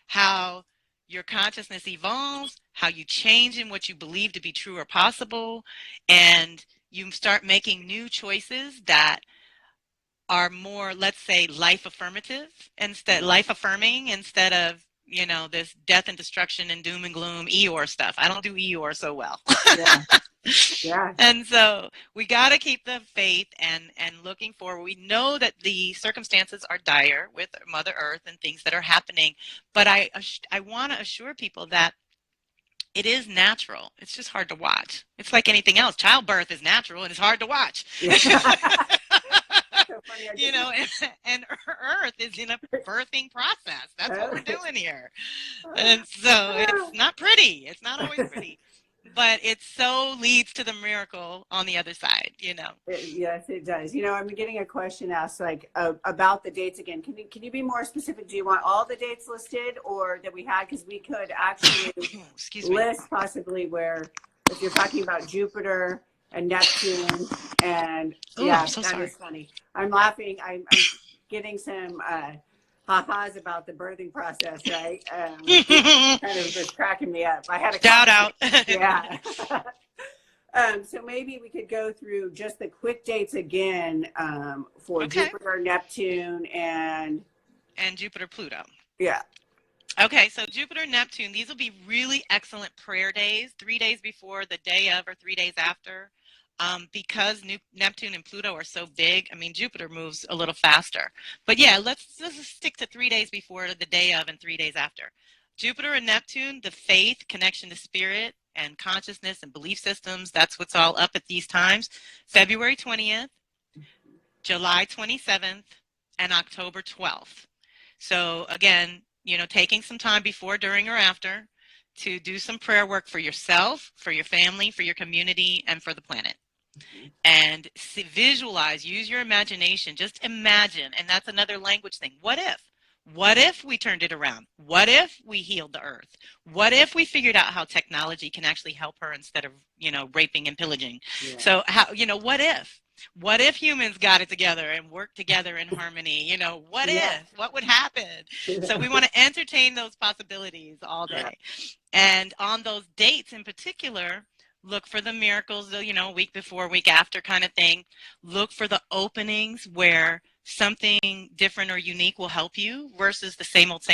how your consciousness evolves, how you change in what you believe to be true or possible, and you start making new choices that are more, let's say, life affirming instead of, this death and destruction and doom and gloom Eeyore stuff. I don't do Eeyore so well. Yeah. Yeah. And so we got to keep the faith and looking forward. We know that the circumstances are dire with Mother Earth and things that are happening, but I want to assure people that it is natural. It's just hard to watch. It's like anything else. Childbirth is natural and it's hard to watch. Yeah. And Earth is in a birthing process. That's what we're doing here. And so it's not pretty. It's not always pretty. But it so leads to the miracle on the other side, Yes, it does. I'm getting a question asked about the dates again. Can you be more specific? Do you want all the dates listed or that we had? Because we could actually list possibly where, if you're talking about Jupiter and Neptune and I'm so sorry. Is funny. I'm laughing. I'm getting some ha-has about the birthing process, right? Kind of just cracking me up. I had a shout out. Yeah. So maybe we could go through just the quick dates again for Jupiter, Neptune, and Jupiter, Pluto. Yeah. Okay, so Jupiter, Neptune, these will be really excellent prayer days, 3 days before, the day of, or 3 days after. Because Neptune and Pluto are so big, Jupiter moves a little faster. But yeah, let's just stick to 3 days before, the day of, and 3 days after. Jupiter and Neptune, the faith, connection to spirit, and consciousness and belief systems, that's what's all up at these times. February 20th, July 27th, and October 12th. So again, taking some time before, during, or after to do some prayer work for yourself, for your family, for your community, and for the planet. And visualize, use your imagination, just imagine. And that's another language thing. What if? What if we turned it around? What if we healed the earth? What if we figured out how technology can actually help her instead of, raping and pillaging? Yeah. So what if? What if humans got it together and worked together in harmony? What if? What would happen? So we want to entertain those possibilities all day. And on those dates in particular, look for the miracles, week before, week after kind of thing. Look for the openings where something different or unique will help you versus the same old,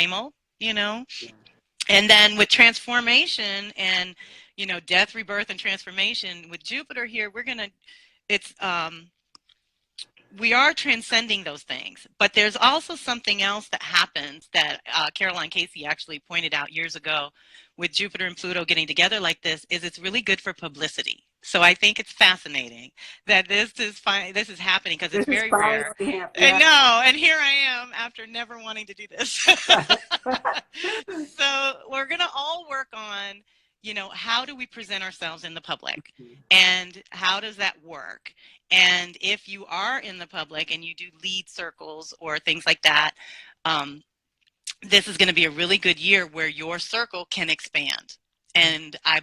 Yeah. And then with transformation and, death, rebirth, and transformation, with Jupiter here, we are transcending those things, but there's also something else that happens that Caroline Casey actually pointed out years ago with Jupiter and Pluto getting together like this, is it's really good for publicity. So I think it's fascinating that this is happening because it's very rare. Yeah. I know, and here I am after never wanting to do this. So we're going to all work on, how do we present ourselves in the public, and how does that work? And if you are in the public and you do lead circles or things like that, this is going to be a really good year where your circle can expand. And I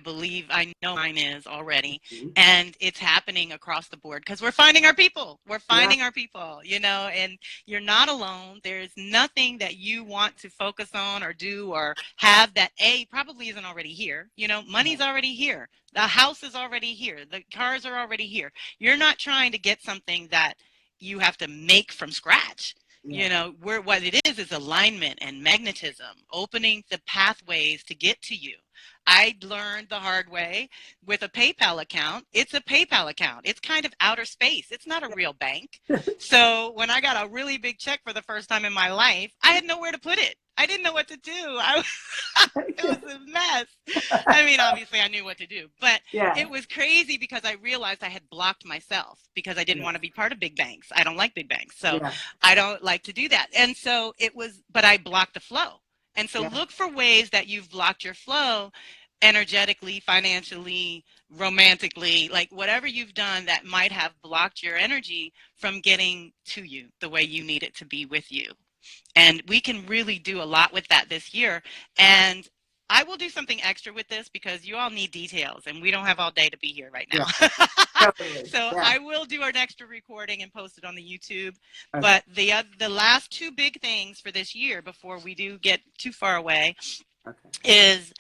know mine is already, and it's happening across the board because we're finding our people. We're finding our people, and you're not alone. There's nothing that you want to focus on or do or have that probably isn't already here. Money's already here. The house is already here. The cars are already here. You're not trying to get something that you have to make from scratch. What it is alignment and magnetism, opening the pathways to get to you. I learned the hard way with a PayPal account. It's a PayPal account. It's kind of outer space. It's not a real bank. So when I got a really big check for the first time in my life, I had nowhere to put it. I didn't know what to do. It was a mess. Obviously I knew what to do, but it was crazy because I realized I had blocked myself because I didn't want to be part of big banks. I don't like big banks. So I don't like to do that. And so but I blocked the flow. And so look for ways that you've blocked your flow energetically, financially, romantically, like whatever you've done that might have blocked your energy from getting to you the way you need it to be with you. And we can really do a lot with that this year. And I will do something extra with this because you all need details and we don't have all day to be here right now. Yeah, totally. So Yeah. I will do an extra recording and post it on the YouTube. Okay. But the last two big things for this year before we do get too far away is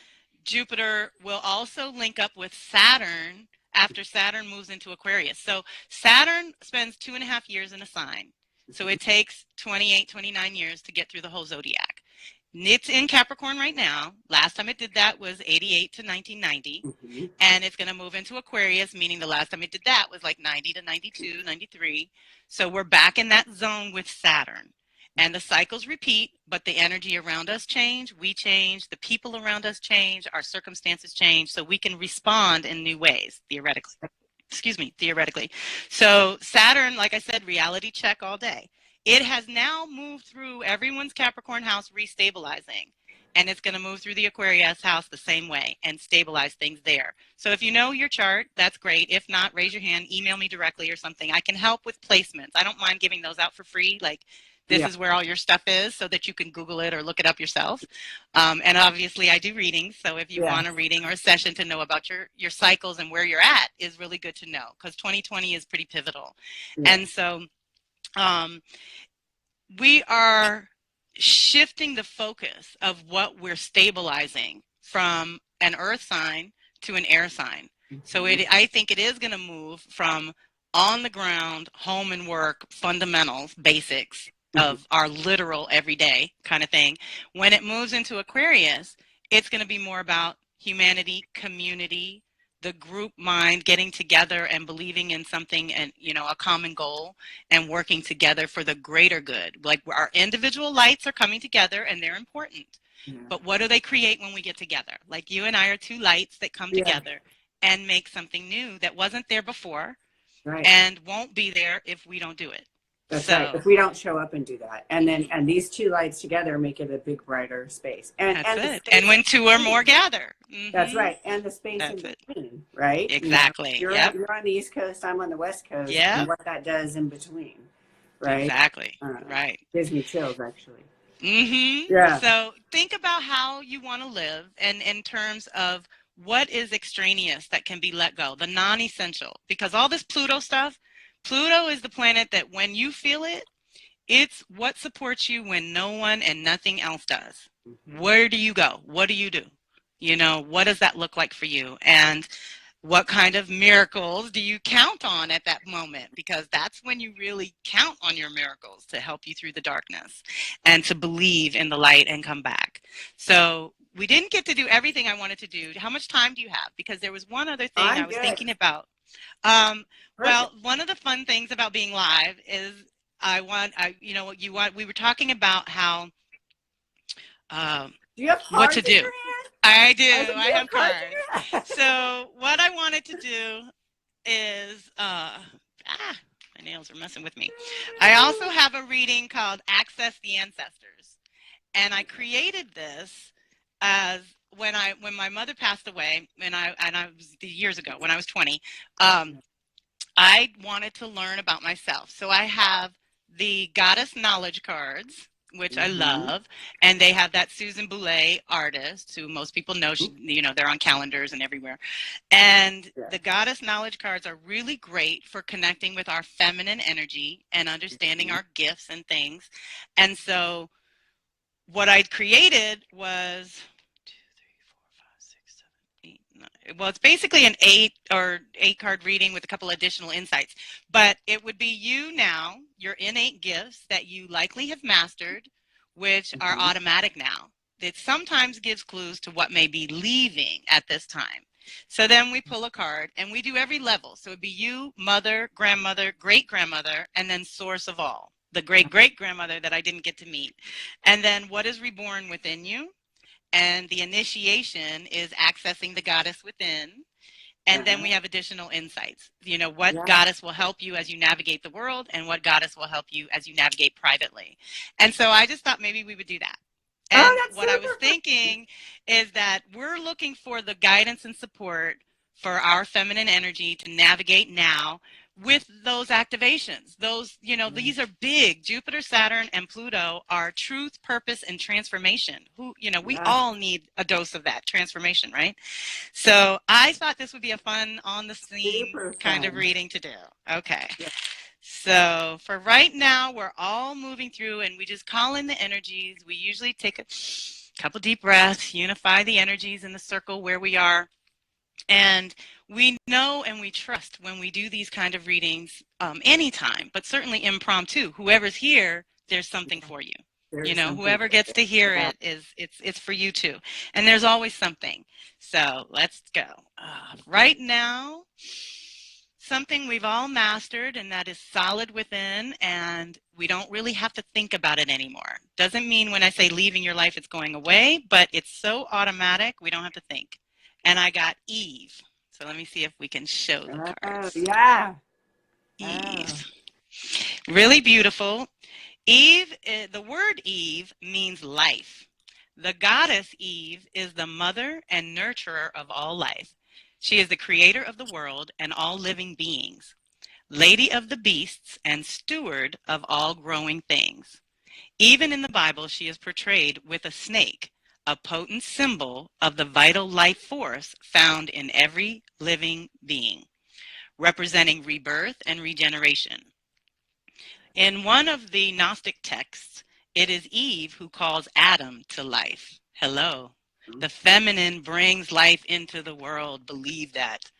Jupiter will also link up with Saturn after Saturn moves into Aquarius. So Saturn spends 2.5 years in a sign. So it takes 28, 29 years to get through the whole zodiac. It's in Capricorn right now. Last time it did that was 88 to 1990. And it's going to move into Aquarius, meaning the last time it did that was like 90 to 92, 93. So we're back in that zone with Saturn. And the cycles repeat, but the energy around us change, we change, the people around us change, our circumstances change, so we can respond in new ways, theoretically. Theoretically. So Saturn, like I said, reality check all day. It has now moved through everyone's Capricorn house restabilizing, and it's going to move through the Aquarius house the same way and stabilize things there. So if you know your chart, that's great. If not, raise your hand, email me directly or something. I can help with placements. I don't mind giving those out for free. Like, this is where all your stuff is so that you can Google it or look it up yourself. And obviously I do readings. So if you want a reading or a session to know about your cycles and where you're at is really good to know, because 2020 is pretty pivotal. And so we are shifting the focus of what we're stabilizing from an earth sign to an air sign. So I think it is going to move from on the ground, home and work, fundamentals, basics of our literal everyday kind of thing. When it moves into Aquarius, it's going to be more about humanity, community, the group mind, getting together and believing in something and, you know, a common goal and working together for the greater good. Like, our individual lights are coming together and they're important. But what do they create when we get together? Like, you and I are two lights that come together and make something new that wasn't there before and won't be there if we don't do it. That's right. If we don't show up and do that, and these two lights together make it a big brighter space. And and when two or more gather. That's right. And the space in between, right? Exactly. You know, you're on the East Coast, I'm on the West Coast. And what that does in between, right? Exactly. Right. Gives me chills, actually. So think about how you want to live, and in terms of what is extraneous that can be let go, the non-essential, because all this Pluto stuff. Pluto is the planet that when you feel it, it's what supports you when no one and nothing else does. Where do you go? What do you do? You know, what does that look like for you? And what kind of miracles do you count on at that moment? Because that's when you really count on your miracles to help you through the darkness and to believe in the light and come back. So we didn't get to do everything I wanted to do. How much time do you have? Because there was one other thing I was thinking about. Well, one of the fun things about being live is we were talking about how do you have what to do. I do. I have cards. So what I wanted to do is my nails are messing with me. I also have a reading called Access the Ancestors. And I created this as when my mother passed away, and I was years ago when I was 20, I wanted to learn about myself. So I have the Goddess Knowledge cards, which I love, and they have that Susan Boulay artist, who most people know. They're on calendars and everywhere. And the Goddess Knowledge cards are really great for connecting with our feminine energy and understanding our gifts and things. And so what I'd created was well, it's basically an 8 card reading with a couple additional insights, but it would be you now, your innate gifts that you likely have mastered, which are automatic now. It sometimes gives clues to what may be leaving at this time. So then we pull a card and we do every level. So it'd be you, mother, grandmother, great-grandmother, and then source of all, the great-great-grandmother that I didn't get to meet. And then what is reborn within you? And the initiation is accessing the goddess within. And then we have additional insights. You know, what goddess will help you as you navigate the world, and what goddess will help you as you navigate privately. And so I just thought maybe we would do that. And what I was thinking is that we're looking for the guidance and support for our feminine energy to navigate now, with those activations. Those, these are big. Jupiter, Saturn, and Pluto are truth, purpose, and transformation. We all need a dose of that transformation, right? So I thought this would be a fun, on the scene kind of reading to do. Okay. Yeah. So for right now, we're all moving through, and we just call in the energies. We usually take a couple deep breaths, unify the energies in the circle where we are. And we know and we trust when we do these kind of readings anytime, but certainly impromptu. Whoever's here, there's something for you. Whoever gets to hear it it's for you too. And there's always something. So let's go. Right now, something we've all mastered, and that is solid within, and we don't really have to think about it anymore. Doesn't mean when I say leaving your life, it's going away, but it's so automatic, we don't have to think. And I got Eve. So let me see if we can show the cards. Yeah. Eve. Really beautiful. Eve, the word Eve means life. The goddess Eve is the mother and nurturer of all life. She is the creator of the world and all living beings, lady of the beasts and steward of all growing things. Even in the Bible, she is portrayed with a snake, a potent symbol of the vital life force found in every living being, representing rebirth and regeneration. In one of the Gnostic texts, it is Eve who calls Adam to life. Hello. The feminine brings life into the world. Believe that.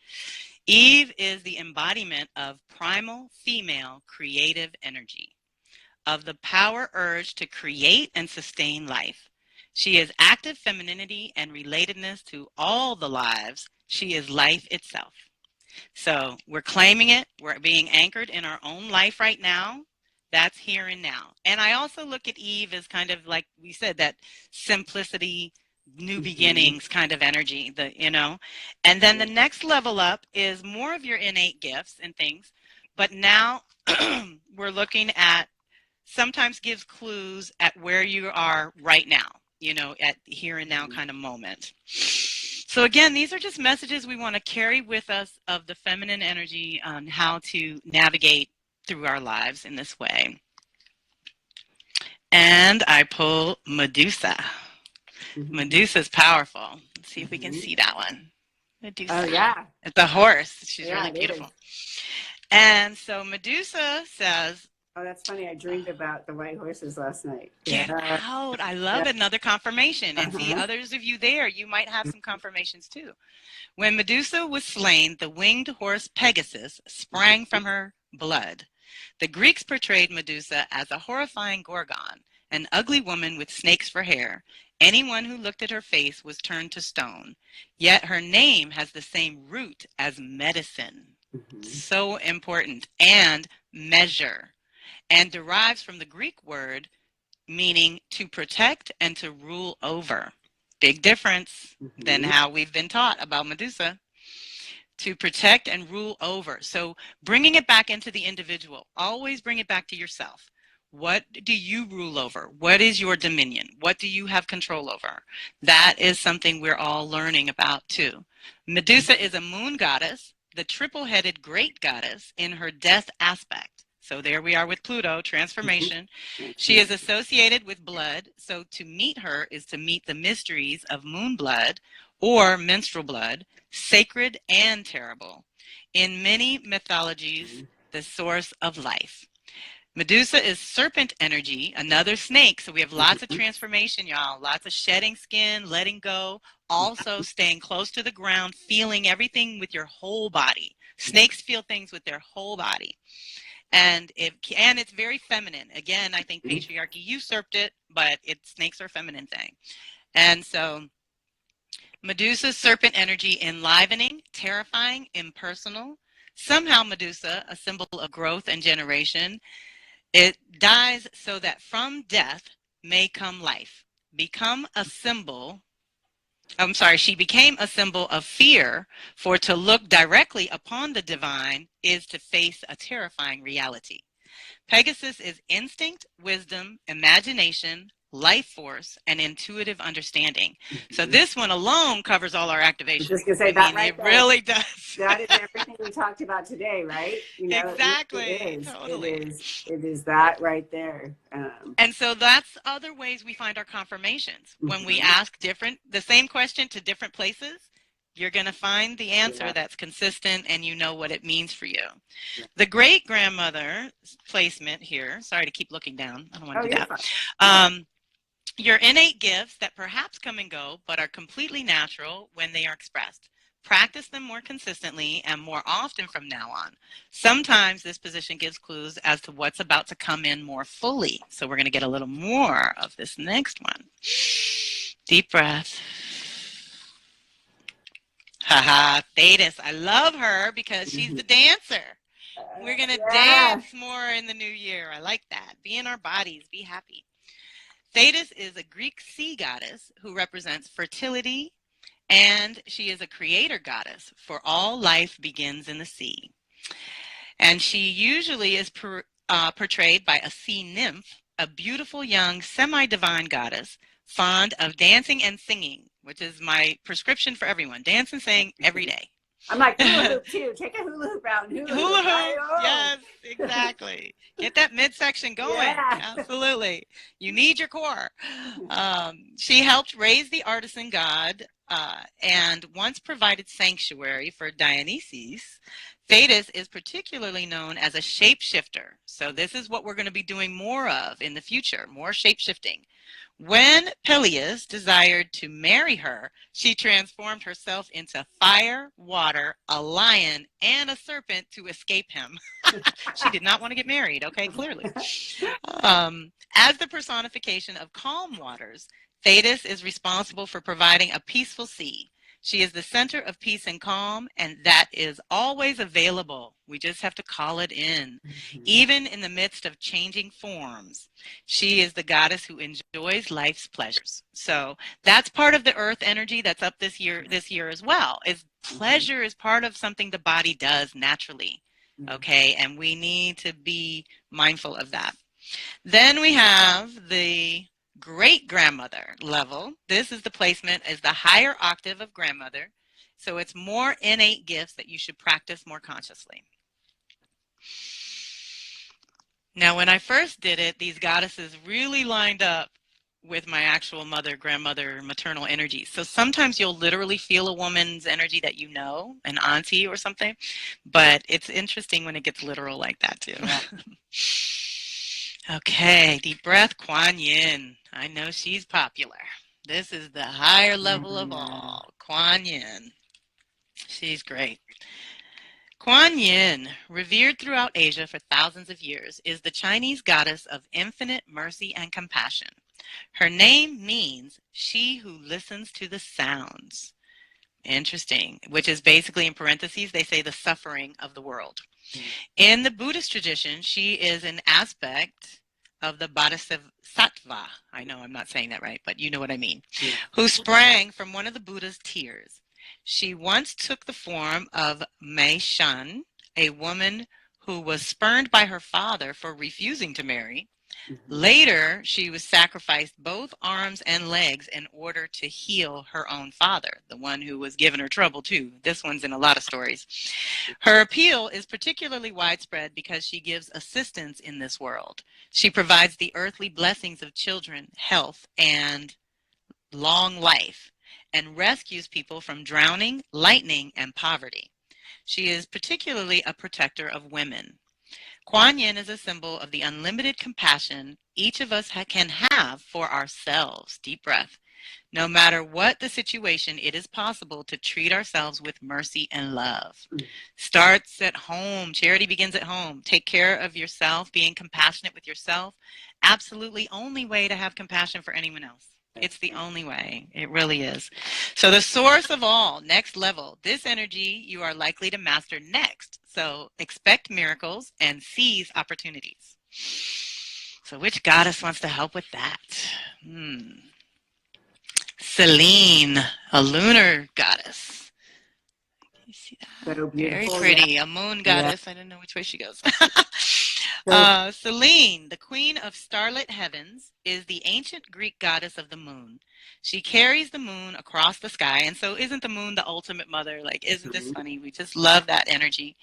Eve is the embodiment of primal female creative energy, of the power urge to create and sustain life. She is active femininity and relatedness to all the lives. She is life itself. So we're claiming it. We're being anchored in our own life right now. That's here and now. And I also look at Eve as kind of, like we said, that simplicity, new beginnings kind of energy, and then the next level up is more of your innate gifts and things. But now we're looking at, sometimes gives clues at where you are right now, at here and now kind of moment. So again, these are just messages we want to carry with us of the feminine energy on how to navigate through our lives in this way. And I pull Medusa. Medusa's powerful. Let's see if we can see that one. Medusa. Oh, yeah. It's a horse. She's really beautiful. And so Medusa says, oh, that's funny. I dreamed about the white horses last night. Get out. I love it. Another confirmation. And see, others of you there, you might have some confirmations too. When Medusa was slain, the winged horse Pegasus sprang from her blood. The Greeks portrayed Medusa as a horrifying gorgon, an ugly woman with snakes for hair. Anyone who looked at her face was turned to stone. Yet her name has the same root as medicine. So important. And measure. And derives from the Greek word meaning to protect and to rule over. Big difference than how we've been taught about Medusa. To protect and rule over. So bringing it back into the individual. Always bring it back to yourself. What do you rule over? What is your dominion? What do you have control over? That is something we're all learning about too. Medusa is a moon goddess, the triple-headed great goddess in her death aspect. So there we are with Pluto, transformation. She is associated with blood. So to meet her is to meet the mysteries of moon blood or menstrual blood, sacred and terrible. In many mythologies, the source of life. Medusa is serpent energy, another snake. So we have lots of transformation, y'all. Lots of shedding skin, letting go. Also staying close to the ground, feeling everything with your whole body. Snakes feel things with their whole body. And it's very feminine. Again, I think patriarchy usurped it, but snakes are a feminine thing. And so Medusa's serpent energy, enlivening, terrifying, impersonal. Somehow Medusa, a symbol of growth and generation, it dies so that from death may come life. She became a symbol of fear, for to look directly upon the divine is to face a terrifying reality. Pegasus is instinct, wisdom, imagination, life force, and intuitive understanding. So this one alone covers all our activations. I was just going to say that right it there. really does. That is everything we talked about today, right? You know, Exactly. It is. Totally. It is that right there. And so that's other ways we find our confirmations. When we ask the same question to different places, you're going to find the answer that's consistent and you know what it means for you. Yeah. The great grandmother placement here, sorry to keep looking down. I don't want to do that. Fine. Your innate gifts that perhaps come and go, but are completely natural when they are expressed. Practice them more consistently and more often from now on. Sometimes this position gives clues as to what's about to come in more fully. So we're going to get a little more of this next one. Deep breath. Haha, Thetis. I love her because she's the dancer. We're going to dance more in the new year. I like that. Be in our bodies. Be happy. Thetis is a Greek sea goddess who represents fertility, and she is a creator goddess, for all life begins in the sea. And she usually is portrayed by a sea nymph, a beautiful young semi-divine goddess, fond of dancing and singing, which is my prescription for everyone. Dance and sing every day. I'm like, hula hoop too. Take a hula hoop out. Hula hoop. Yes, exactly. Get that midsection going. Yeah. Absolutely. You need your core. She helped raise the artisan god and once provided sanctuary for Dionysus. Thetis is particularly known as a shapeshifter. So this is what we're going to be doing more of in the future, more shapeshifting. When Peleus desired to marry her, she transformed herself into fire, water, a lion, and a serpent to escape him. She did not want to get married, okay, clearly. As the personification of calm waters, Thetis is responsible for providing a peaceful sea. She is the center of peace and calm, and that is always available. We just have to call it in, even in the midst of changing forms. She is the goddess who enjoys life's pleasures. So that's part of the earth energy that's up this year as well. Is pleasure is part of something the body does naturally, okay? And we need to be mindful of that. Then we have the great grandmother level. This is the placement as the higher octave of grandmother. So it's more innate gifts that you should practice more consciously. Now, when I first did it, these goddesses really lined up with my actual mother, grandmother, maternal energy. So sometimes you'll literally feel a woman's energy that you know, an auntie or something, but it's interesting when it gets literal like that too. Yeah. Okay, deep breath, Quan Yin. I know she's popular. This is the higher level of all, Quan Yin. She's great. Quan Yin, revered throughout Asia for thousands of years, is the Chinese goddess of infinite mercy and compassion. Her name means she who listens to the sounds. Interesting, which is basically, in parentheses, they say the suffering of the world. In the Buddhist tradition, she is an aspect of the Bodhisattva. I know I'm not saying that right, but you know what I mean. Yeah. Who sprang from one of the Buddha's tears. She once took the form of Mei Shun, a woman who was spurned by her father for refusing to marry. Later, she was sacrificed both arms and legs in order to heal her own father, the one who was giving her trouble too. This one's in a lot of stories. Her appeal is particularly widespread because she gives assistance in this world. She provides the earthly blessings of children, health, and long life, and rescues people from drowning, lightning, and poverty. She is particularly a protector of women. Quan Yin is a symbol of the unlimited compassion each of us can have for ourselves. Deep breath. No matter what the situation, it is possible to treat ourselves with mercy and love. Starts at home. Charity begins at home. Take care of yourself, being compassionate with yourself. Absolutely only way to have compassion for anyone else. It's the only way. It really is. So the source of all, next level, this energy you are likely to master next. So expect miracles and seize opportunities. So which goddess wants to help with that? Selene, a lunar goddess. Can you see that? So beautiful. Very pretty. Yeah. A moon goddess. Yeah. I don't know which way she goes. Selene, the queen of starlit heavens, is the ancient Greek goddess of the moon. She carries the moon across the sky. And so isn't the moon the ultimate mother? Like, isn't this funny? We just love that energy.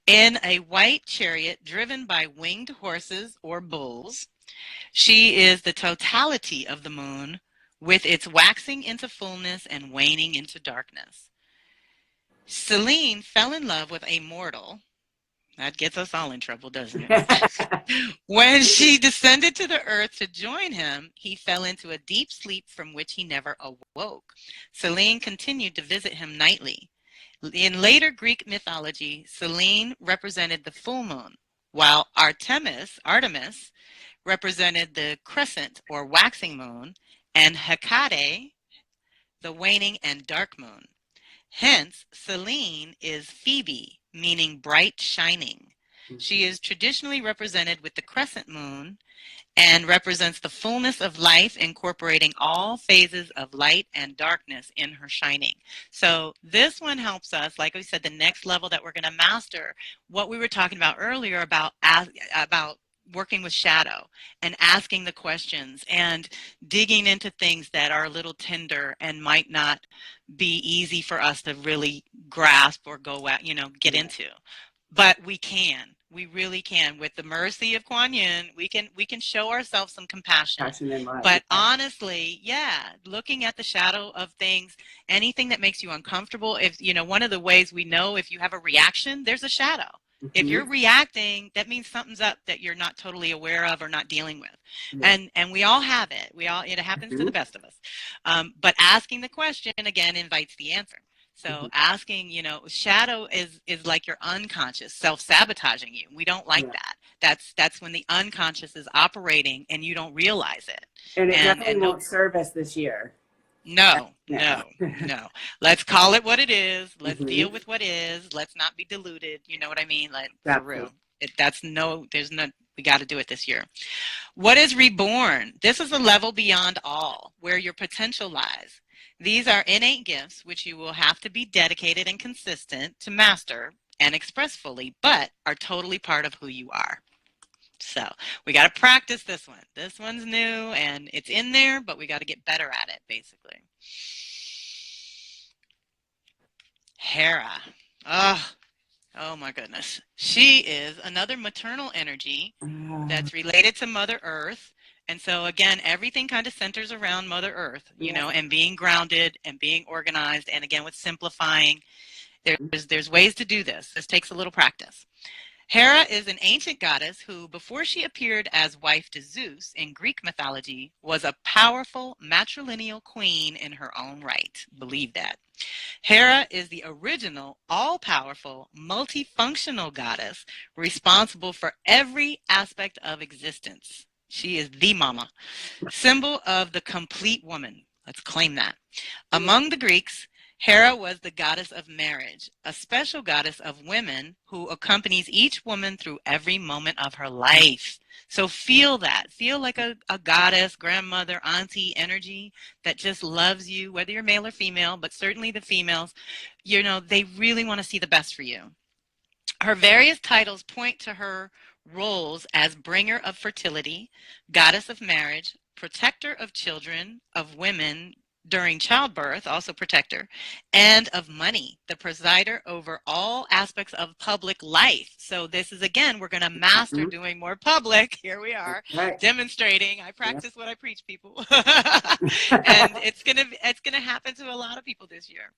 In a white chariot driven by winged horses or bulls, she is the totality of the moon with its waxing into fullness and waning into darkness. Selene fell in love with a mortal. That gets us all in trouble, doesn't it? When she descended to the earth to join him, he fell into a deep sleep from which he never awoke. Selene continued to visit him nightly. In later Greek mythology, Selene represented the full moon, while Artemis represented the crescent or waxing moon, and Hecate, the waning and dark moon. Hence, Selene is Phoebe, meaning bright shining. She is traditionally represented with the crescent moon and represents the fullness of life, incorporating all phases of light and darkness in her shining. So this one helps us, like we said, the next level that we're going to master, what we were talking about earlier about working with shadow and asking the questions and digging into things that are a little tender and might not be easy for us to really grasp or go at, get into. But we really can. With the mercy of Quan Yin, we can show ourselves some compassion. But honestly, looking at the shadow of things, anything that makes you uncomfortable, if one of the ways we know if you have a reaction, there's a shadow. If you're reacting, that means something's up that you're not totally aware of or not dealing with. And we all have it. It happens to the best of us. But asking the question, again, invites the answer. So asking, shadow is like your unconscious self-sabotaging you. We don't like that. That's when the unconscious is operating and you don't realize it. And it definitely won't serve us this year. No. Let's call it what it is. Let's deal with what is. Let's not be deluded. You know what I mean? Like, for real. We got to do it this year. What is reborn? This is a level beyond all, where your potential lies. These are innate gifts, which you will have to be dedicated and consistent to master and express fully, but are totally part of who you are. So we got to practice this one. This one's new and it's in there, but we got to get better at it, basically. Hera. Oh my goodness. She is another maternal energy that's related to Mother Earth. And so again, everything kind of centers around Mother Earth, and being grounded and being organized. And again, with simplifying, there's ways to do this. This takes a little practice. Hera is an ancient goddess who, before she appeared as wife to Zeus in Greek mythology, was a powerful matrilineal queen in her own right. Believe that. Hera is the original, all-powerful, multifunctional goddess responsible for every aspect of existence. She is the mama, symbol of the complete woman. Let's claim that. Among the Greeks, Hera was the goddess of marriage, a special goddess of women who accompanies each woman through every moment of her life. So feel that. Feel like a goddess, grandmother, auntie energy that just loves you, whether you're male or female, but certainly the females, they really want to see the best for you. Her various titles point to her roles as bringer of fertility, goddess of marriage, protector of children, of women during childbirth, also protector, and of money, the presider over all aspects of public life. So this is, again, we're going to master doing more public. Here we are, demonstrating. I practice what I preach, people. And it's gonna happen to a lot of people this year.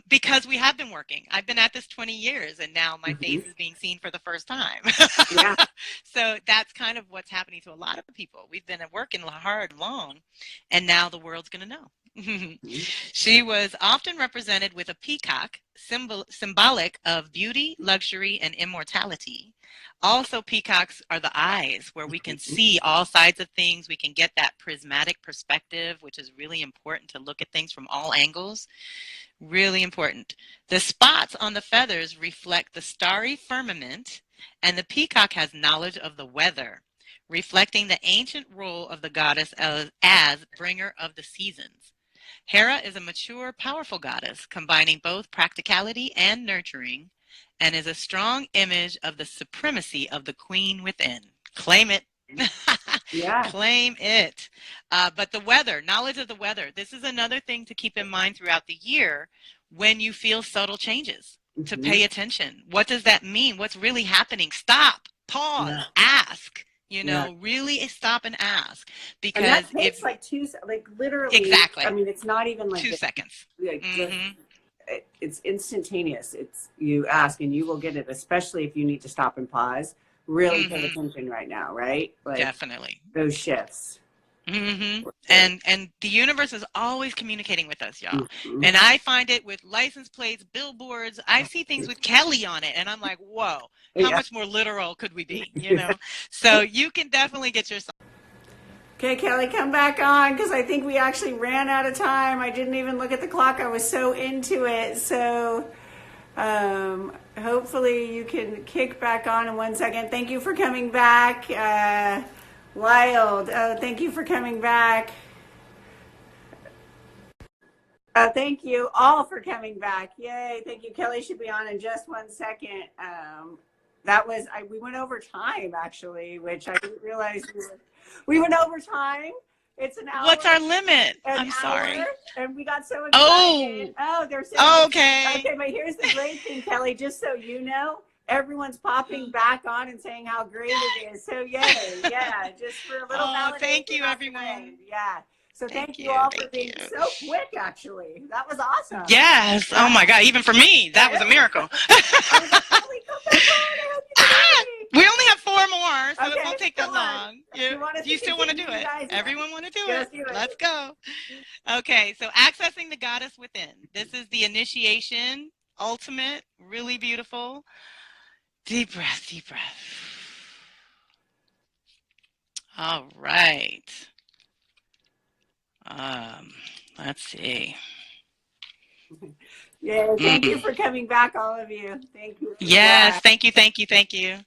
Because we have been working. I've been at this 20 years, and now my face is being seen for the first time. So that's kind of what's happening to a lot of people. We've been working hard, long, and now the world's going to know. She was often represented with a peacock, symbolic of beauty, luxury, and immortality. Also, peacocks are the eyes, where we can see all sides of things. We can get that prismatic perspective, which is really important to look at things from all angles. Really important. The spots on the feathers reflect the starry firmament, and the peacock has knowledge of the weather, reflecting the ancient role of the goddess as bringer of the seasons. Hera is a mature, powerful goddess, combining both practicality and nurturing. and is a strong image of the supremacy of the queen within. Claim it. Yeah. Claim it. But the weather, knowledge of the weather, this is another thing to keep in mind throughout the year when you feel subtle changes, to pay attention. What does that mean? What's really happening? Stop, pause, ask. Really stop and ask, because and that takes like literally. Exactly. I mean, it's not even like 2 seconds. It's instantaneous. It's you ask and you will get it, especially if you need to stop and pause. Really pay attention right now, right? Like, definitely. Those shifts. And the universe is always communicating with us, y'all. And I find it with license plates, billboards. I see things with Kelly on it, and I'm like, whoa, how much more literal could we be? So you can definitely get yourself. Okay, Kelly, come back on, because I think we actually ran out of time. I didn't even look at the clock. I was so into it. So hopefully you can kick back on in 1 second. Thank you for coming back. Wild. Thank you for coming back. Thank you all for coming back. Yay. Thank you. Kelly should be on in just 1 second. We went over time, actually, which I didn't realize we went over time. It's an hour. What's our limit? I'm sorry. And we got so excited. There's okay. Okay, but here's the great thing, Kelly, just so you know, everyone's popping back on and saying how great it is. So yay, yeah, just for a little validation. Thank you, everyone. Great. Yeah. So thank you all for being so quick, actually. That was awesome. Yes. Yeah. Oh my God. Even for me, that was a miracle. We only have 4 more, so it won't take that long. You still want to do it? Everyone want to do it? Let's go. Okay, so accessing the goddess within. This is the initiation, ultimate, really beautiful. Deep breath, deep breath. All right. Let's see. Yeah, thank you for coming back, all of you. Thank you. Yes, thank you, thank you, thank you.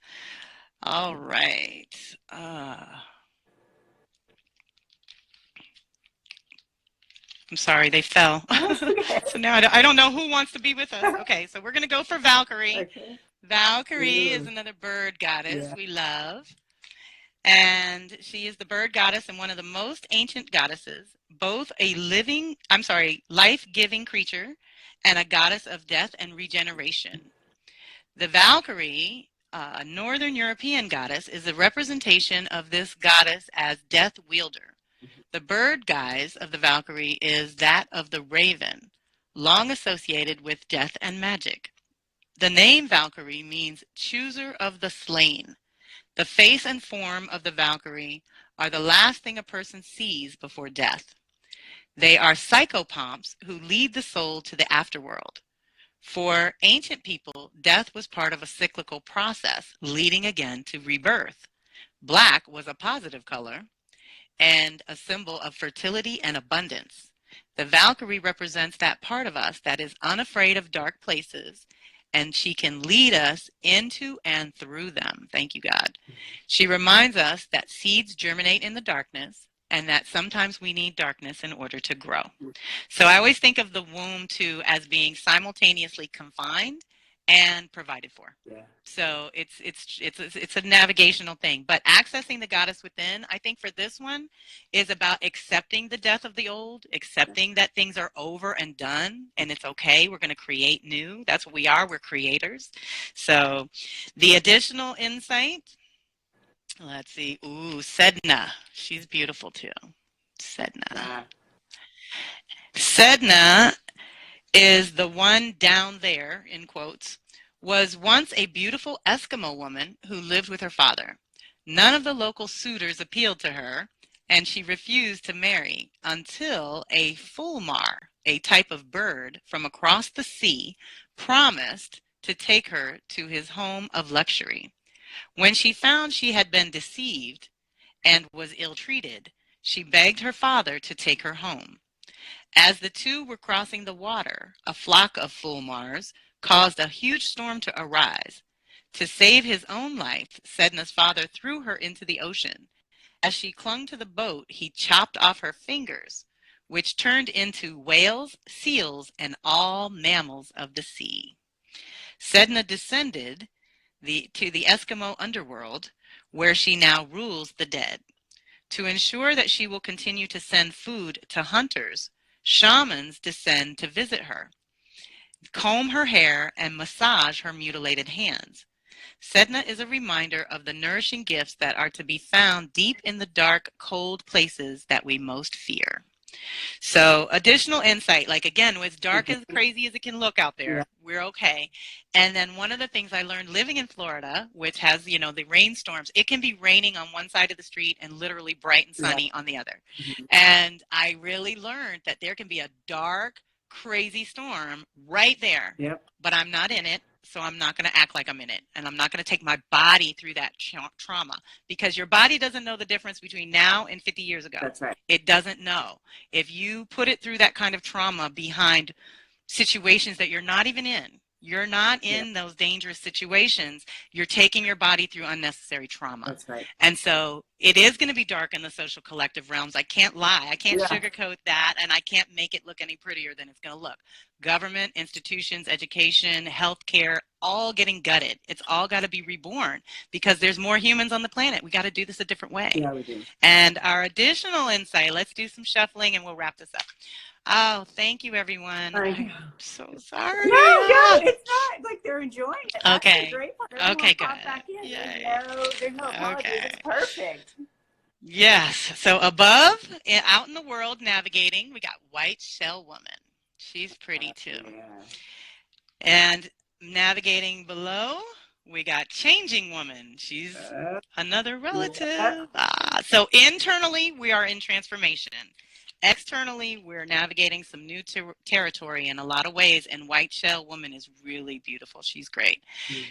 All right. I'm sorry, they fell. So now I don't know who wants to be with us. Okay, so we're going to go for Valkyrie. Okay. Valkyrie is another bird goddess we love. And she is the bird goddess and one of the most ancient goddesses, both a life-giving creature and a goddess of death and regeneration. The Valkyrie, a Northern European goddess, is a representation of this goddess as death wielder. The bird guise of the Valkyrie is that of the raven, long associated with death and magic. The name Valkyrie means chooser of the slain. The face and form of the Valkyrie are the last thing a person sees before death. They are psychopomps who lead the soul to the afterworld. For ancient people, death was part of a cyclical process, leading again to rebirth. Black was a positive color and a symbol of fertility and abundance. The Valkyrie represents that part of us that is unafraid of dark places, and she can lead us into and through them. Thank you, God. She reminds us that seeds germinate in the darkness and that sometimes we need darkness in order to grow. So I always think of the womb too as being simultaneously confined and provided for. Yeah. So it's a navigational thing. But accessing the goddess within, I think for this one, is about accepting the death of the old, accepting that things are over and done, and it's okay. We're going to create new. That's what we are. We're creators. So the additional insight, let's see. Ooh, Sedna. She's beautiful too. Sedna. Sedna is the one down there, in quotes, was once a beautiful Eskimo woman who lived with her father. None of the local suitors appealed to her, and she refused to marry until a fulmar, a type of bird from across the sea, promised to take her to his home of luxury. When she found she had been deceived and was ill-treated, she begged her father to take her home. As the two were crossing the water, a flock of fulmars caused a huge storm to arise. To save his own life, Sedna's father threw her into the ocean. As she clung to the boat, he chopped off her fingers, which turned into whales, seals, and all mammals of the sea. Sedna descended to the Eskimo underworld, where she now rules the dead. To ensure that she will continue to send food to hunters, shamans descend to visit her, comb her hair, and massage her mutilated hands. Sedna is a reminder of the nourishing gifts that are to be found deep in the dark, cold places that we most fear. So additional insight, like again, with dark as crazy as it can look out there, we're okay. And then one of the things I learned living in Florida, which has, the rainstorms, it can be raining on one side of the street and literally bright and sunny on the other. And I really learned that there can be a dark, crazy storm right there, but I'm not in it. So I'm not going to act like I'm in it. And I'm not going to take my body through that trauma, because your body doesn't know the difference between now and 50 years ago. That's right. It doesn't know. If you put it through that kind of trauma behind situations that you're not even in, you're not in those dangerous situations, you're taking your body through unnecessary trauma. That's right. And so it is going to be dark in the social collective realms. I can't lie. I can't sugarcoat that, and I can't make it look any prettier than it's going to look. Government, institutions, education, healthcare, all getting gutted. It's all got to be reborn, because there's more humans on the planet. We got to do this a different way. Yeah, we do. And our additional insight, let's do some shuffling and we'll wrap this up. Oh, thank you, everyone. I'm so sorry. No, it's not. Like, they're enjoying it. That's Okay. the great part. Okay, good. Back in. Yay. There's no apologies. Okay. It's perfect. Yes. So above, out in the world, navigating, we got White Shell Woman. She's pretty too. Yeah. And navigating below, we got Changing Woman. She's another relative. So internally, we are in transformation. Externally, we're navigating some new territory in a lot of ways, and White Shell Woman is really beautiful. She's great.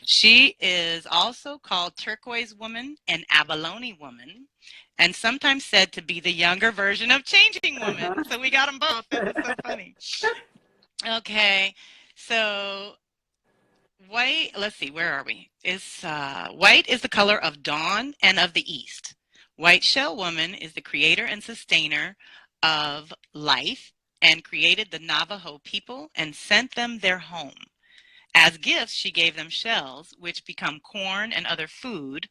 She is also called Turquoise Woman and Abalone Woman, and sometimes said to be the younger version of Changing Woman. So we got them both. It's so funny. Okay, so white, let's see, where are we? White is the color of dawn and of the east. White Shell Woman is the creator and sustainer of life, and created the Navajo people and sent them their home. As gifts, she gave them shells, which become corn and other food,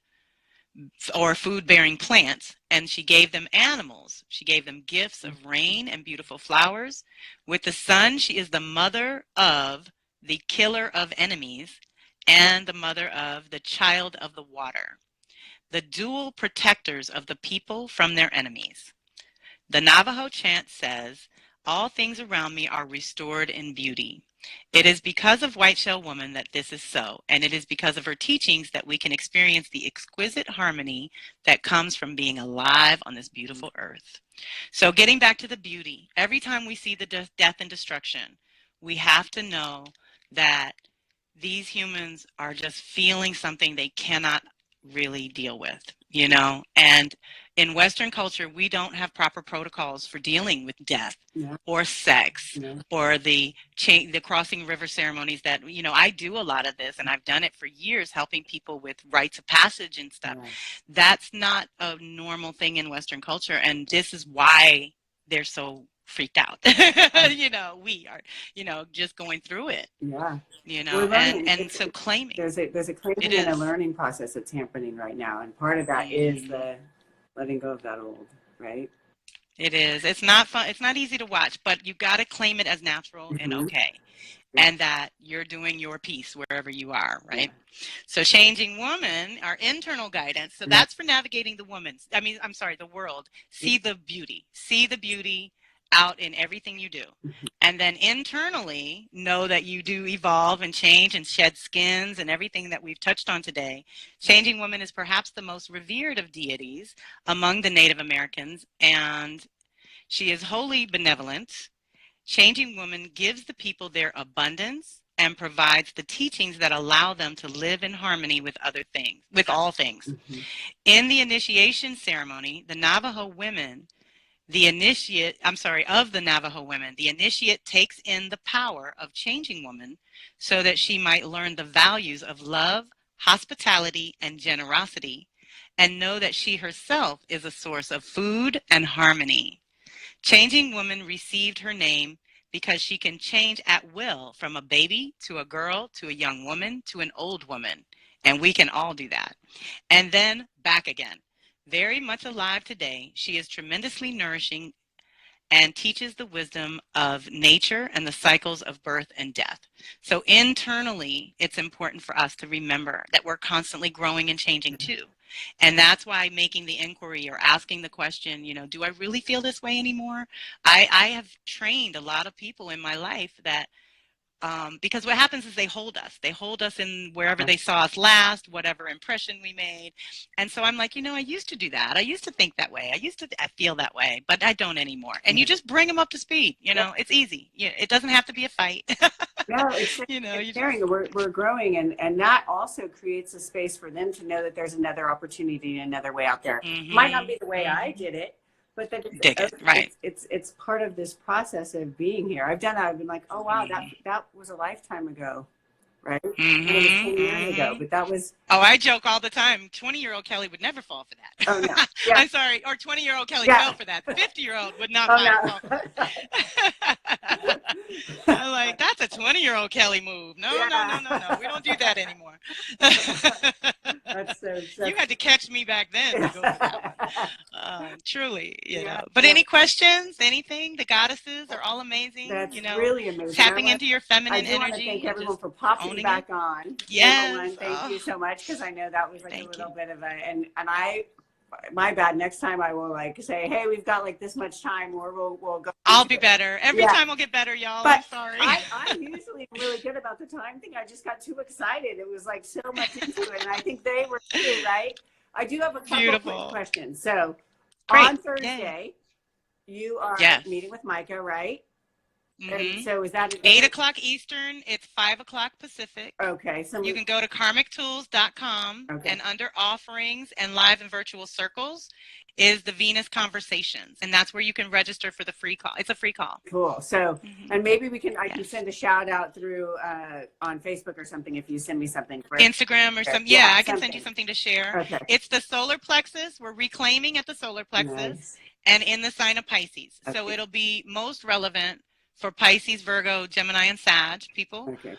or food-bearing plants, and she gave them animals. She gave them gifts of rain and beautiful flowers. With the sun, she is the mother of the killer of enemies and the mother of the child of the water, the dual protectors of the people from their enemies. The Navajo chant says, "All things around me are restored in beauty." It is because of White Shell Woman that this is so, and it is because of her teachings that we can experience the exquisite harmony that comes from being alive on this beautiful earth. So getting back to the beauty, every time we see the death and destruction, we have to know that these humans are just feeling something they cannot really deal with, and in Western culture, we don't have proper protocols for dealing with death or sex or the crossing river ceremonies that, I do a lot of this, and I've done it for years, helping people with rites of passage and stuff. That's not a normal thing in Western culture, and this is why they're so freaked out. We are, just going through it. And so claiming. There's a claiming and a learning process that's happening right now, and part of that is the letting go of that old, right? It is. It's not fun. It's not easy to watch, but you got to claim it as natural and okay. And that you're doing your piece wherever you are, right? So Changing Woman, our internal guidance. So that's for navigating the world. See the beauty. See the beauty out in everything you do. And then internally, know that you do evolve and change and shed skins and everything that we've touched on today. Changing Woman is perhaps the most revered of deities among the Native Americans, and she is wholly benevolent. Changing Woman gives the people their abundance and provides the teachings that allow them to live in harmony with all things. In the initiation ceremony, the Navajo women, the initiate takes in the power of Changing Woman so that she might learn the values of love, hospitality, and generosity, and know that she herself is a source of food and harmony. Changing Woman received her name because she can change at will from a baby to a girl to a young woman to an old woman. And we can all do that. And then back again. Very much alive today, she is tremendously nourishing and teaches the wisdom of nature and the cycles of birth and death. So internally, it's important for us to remember that we're constantly growing and changing too. And that's why making the inquiry or asking the question, do I really feel this way anymore? I have trained a lot of people in my life that because what happens is they hold us in wherever they saw us last, whatever impression we made. And so I'm like, I used to do that. I used to think that way. I feel that way, but I don't anymore. And you just bring them up to speed. It's easy. It doesn't have to be a fight. No, it's sharing. We're growing, and that also creates a space for them to know that there's another opportunity, another way out there. Mm-hmm. Might not be the way I did it, but then it's part of this process of being here. I've been like, oh wow, that was a lifetime ago, right? Mm-hmm. And it was 10 years ago, but that was. Oh, I joke all the time. 20-year-old Kelly would never fall for that. Oh no, yeah. I'm sorry. Or 20-year-old Kelly fell for that. 50-year-old would not fall for that. I'm like, that's a 20-year-old Kelly move. No. We don't do that anymore. That's so you had to catch me back then to go for that one. Truly, But any questions? Anything? The goddesses are all amazing. That's really amazing. Tapping into your feminine energy. I want to thank everyone for popping back on. Yes. Thank you so much, because I know that was like a little bit of and my bad. Next time I will say, hey, we've got like this much time, or we'll go. I'll be better. Every time I'll get better, y'all. But I'm sorry. I'm usually really good about the time thing. I just got too excited. It was like so much into it, and I think they were too, right? I do have a couple of quick questions. So on Thursday, you are meeting with Micah, right? Mm-hmm. And so is that 8 o'clock Eastern? It's 5 o'clock Pacific. Okay. So you can go to karmictools.com and under offerings and live and virtual circles is the Venus Conversations. And that's where you can register for the free call. It's a free call. Cool. So, and maybe I can send a shout out through on Facebook or something if you send me something. Right? Instagram or something. Yeah, I can send you something to share. Okay. It's the solar plexus. We're reclaiming at the solar plexus and in the sign of Pisces. Okay. So it'll be most relevant for Pisces, Virgo, Gemini, and Sag people. Okay.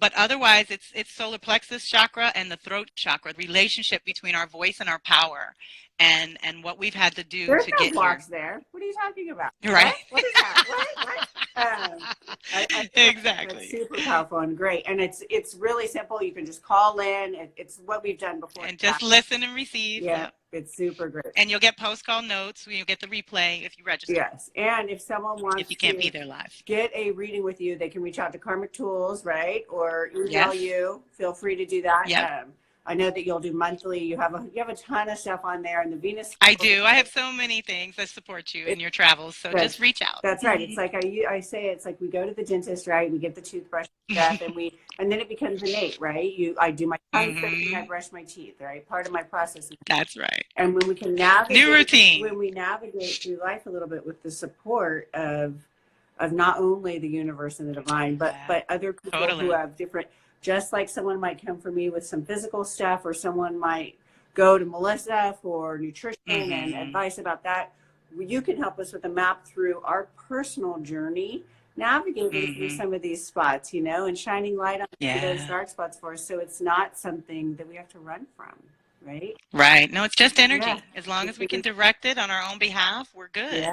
But otherwise, it's solar plexus chakra and the throat chakra, the relationship between our voice and our power, and what we've had to do to get blocks here. There. What are you talking about? Right. What is that? What? Exactly. It's super powerful and great, and it's really simple. You can just call in. It's what we've done before. And just listen and receive. Yeah. It's super great. And you'll get post-call notes when you get the replay if you register. Yes. And if someone wants if you can't be there live. Get a reading with you, they can reach out to Karmic Tools, right? Or email you. Feel free to do that. Yep. I know that you'll do monthly. You have a ton of stuff on there, and the Venus. I do. I have so many things that support you in your travels. So just reach out. That's right. It's like I say. It's like we go to the dentist, right? We get the toothbrush stuff, and then it becomes innate, right? I do my tongue scraping, I brush my teeth, right? Part of my process. That's right. And when we can navigate new routine, when we navigate through life a little bit with the support of not only the universe and the divine, but other people who have different. Just like someone might come for me with some physical stuff, or someone might go to Melissa for nutrition and advice about that. You can help us with a map through our personal journey, navigating through some of these spots, and shining light on those dark spots for us. So it's not something that we have to run from, right? Right. No, it's just energy. Yeah. As long as we can direct it on our own behalf, we're good,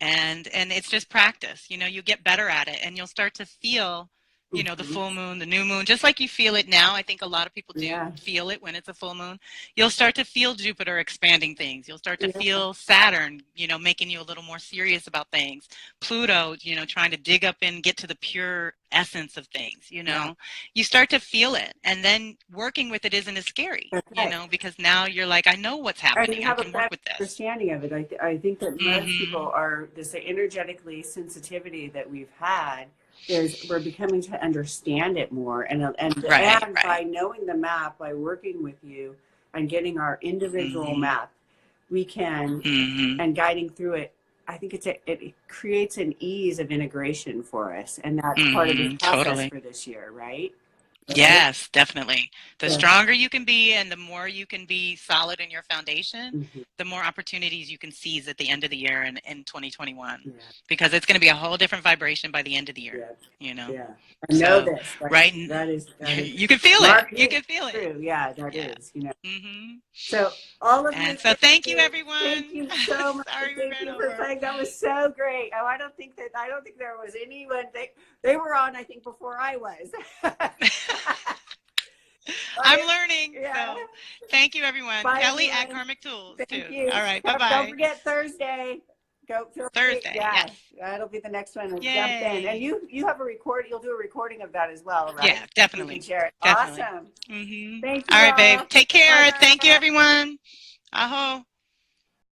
And it's just practice. You get better at it, and you'll start to feel the full moon, the new moon, just like you feel it now. I think a lot of people do feel it when it's a full moon. You'll start to feel Jupiter expanding things. You'll start to feel Saturn, making you a little more serious about things. Pluto, trying to dig up and get to the pure essence of things, You start to feel it. And then working with it isn't as scary, because now you're like, I know what's happening. I can work with this. Understanding of it. I think that most people are this energetically sensitivity that we've had. We're becoming to understand it more, and by knowing the map, by working with you and getting our individual map, we can and guiding through it. I think it creates an ease of integration for us, and that's part of the process for this year, right? Yes, definitely. The Yeah. stronger you can be and the more you can be solid in your foundation, Mhm. the more opportunities you can seize at the end of the year in 2021. Yeah. Because it's going to be a whole different vibration by the end of the year, Yeah. you know? Yeah. I know So, this. Like, right? that is You can feel it. Mark You me can feel it. through. Yeah, that Yeah. is, you know. Mm-hmm. So all of you, And so thank you, thank everyone. you so much. Sorry we Thank ran you for over. playing. That was so great. Oh, I don't think there was anyone. They were on, I think, before I was. I'm learning. Yeah. So thank you, everyone. Bye, Kelly at everyone. Karmic Tools, Thank too. you. All right. Don't Bye-bye. forget Thursday. Go feel free. Thursday. Yeah, Yes. that'll be the next one. Let's jump in. Yay. And you have a record. You'll do a recording of that as well, right? Yeah, definitely. You can share it. Definitely. Awesome. Mm-hmm. Thank you All right, babe. all. Take care. Bye. Thank you, everyone. Aho.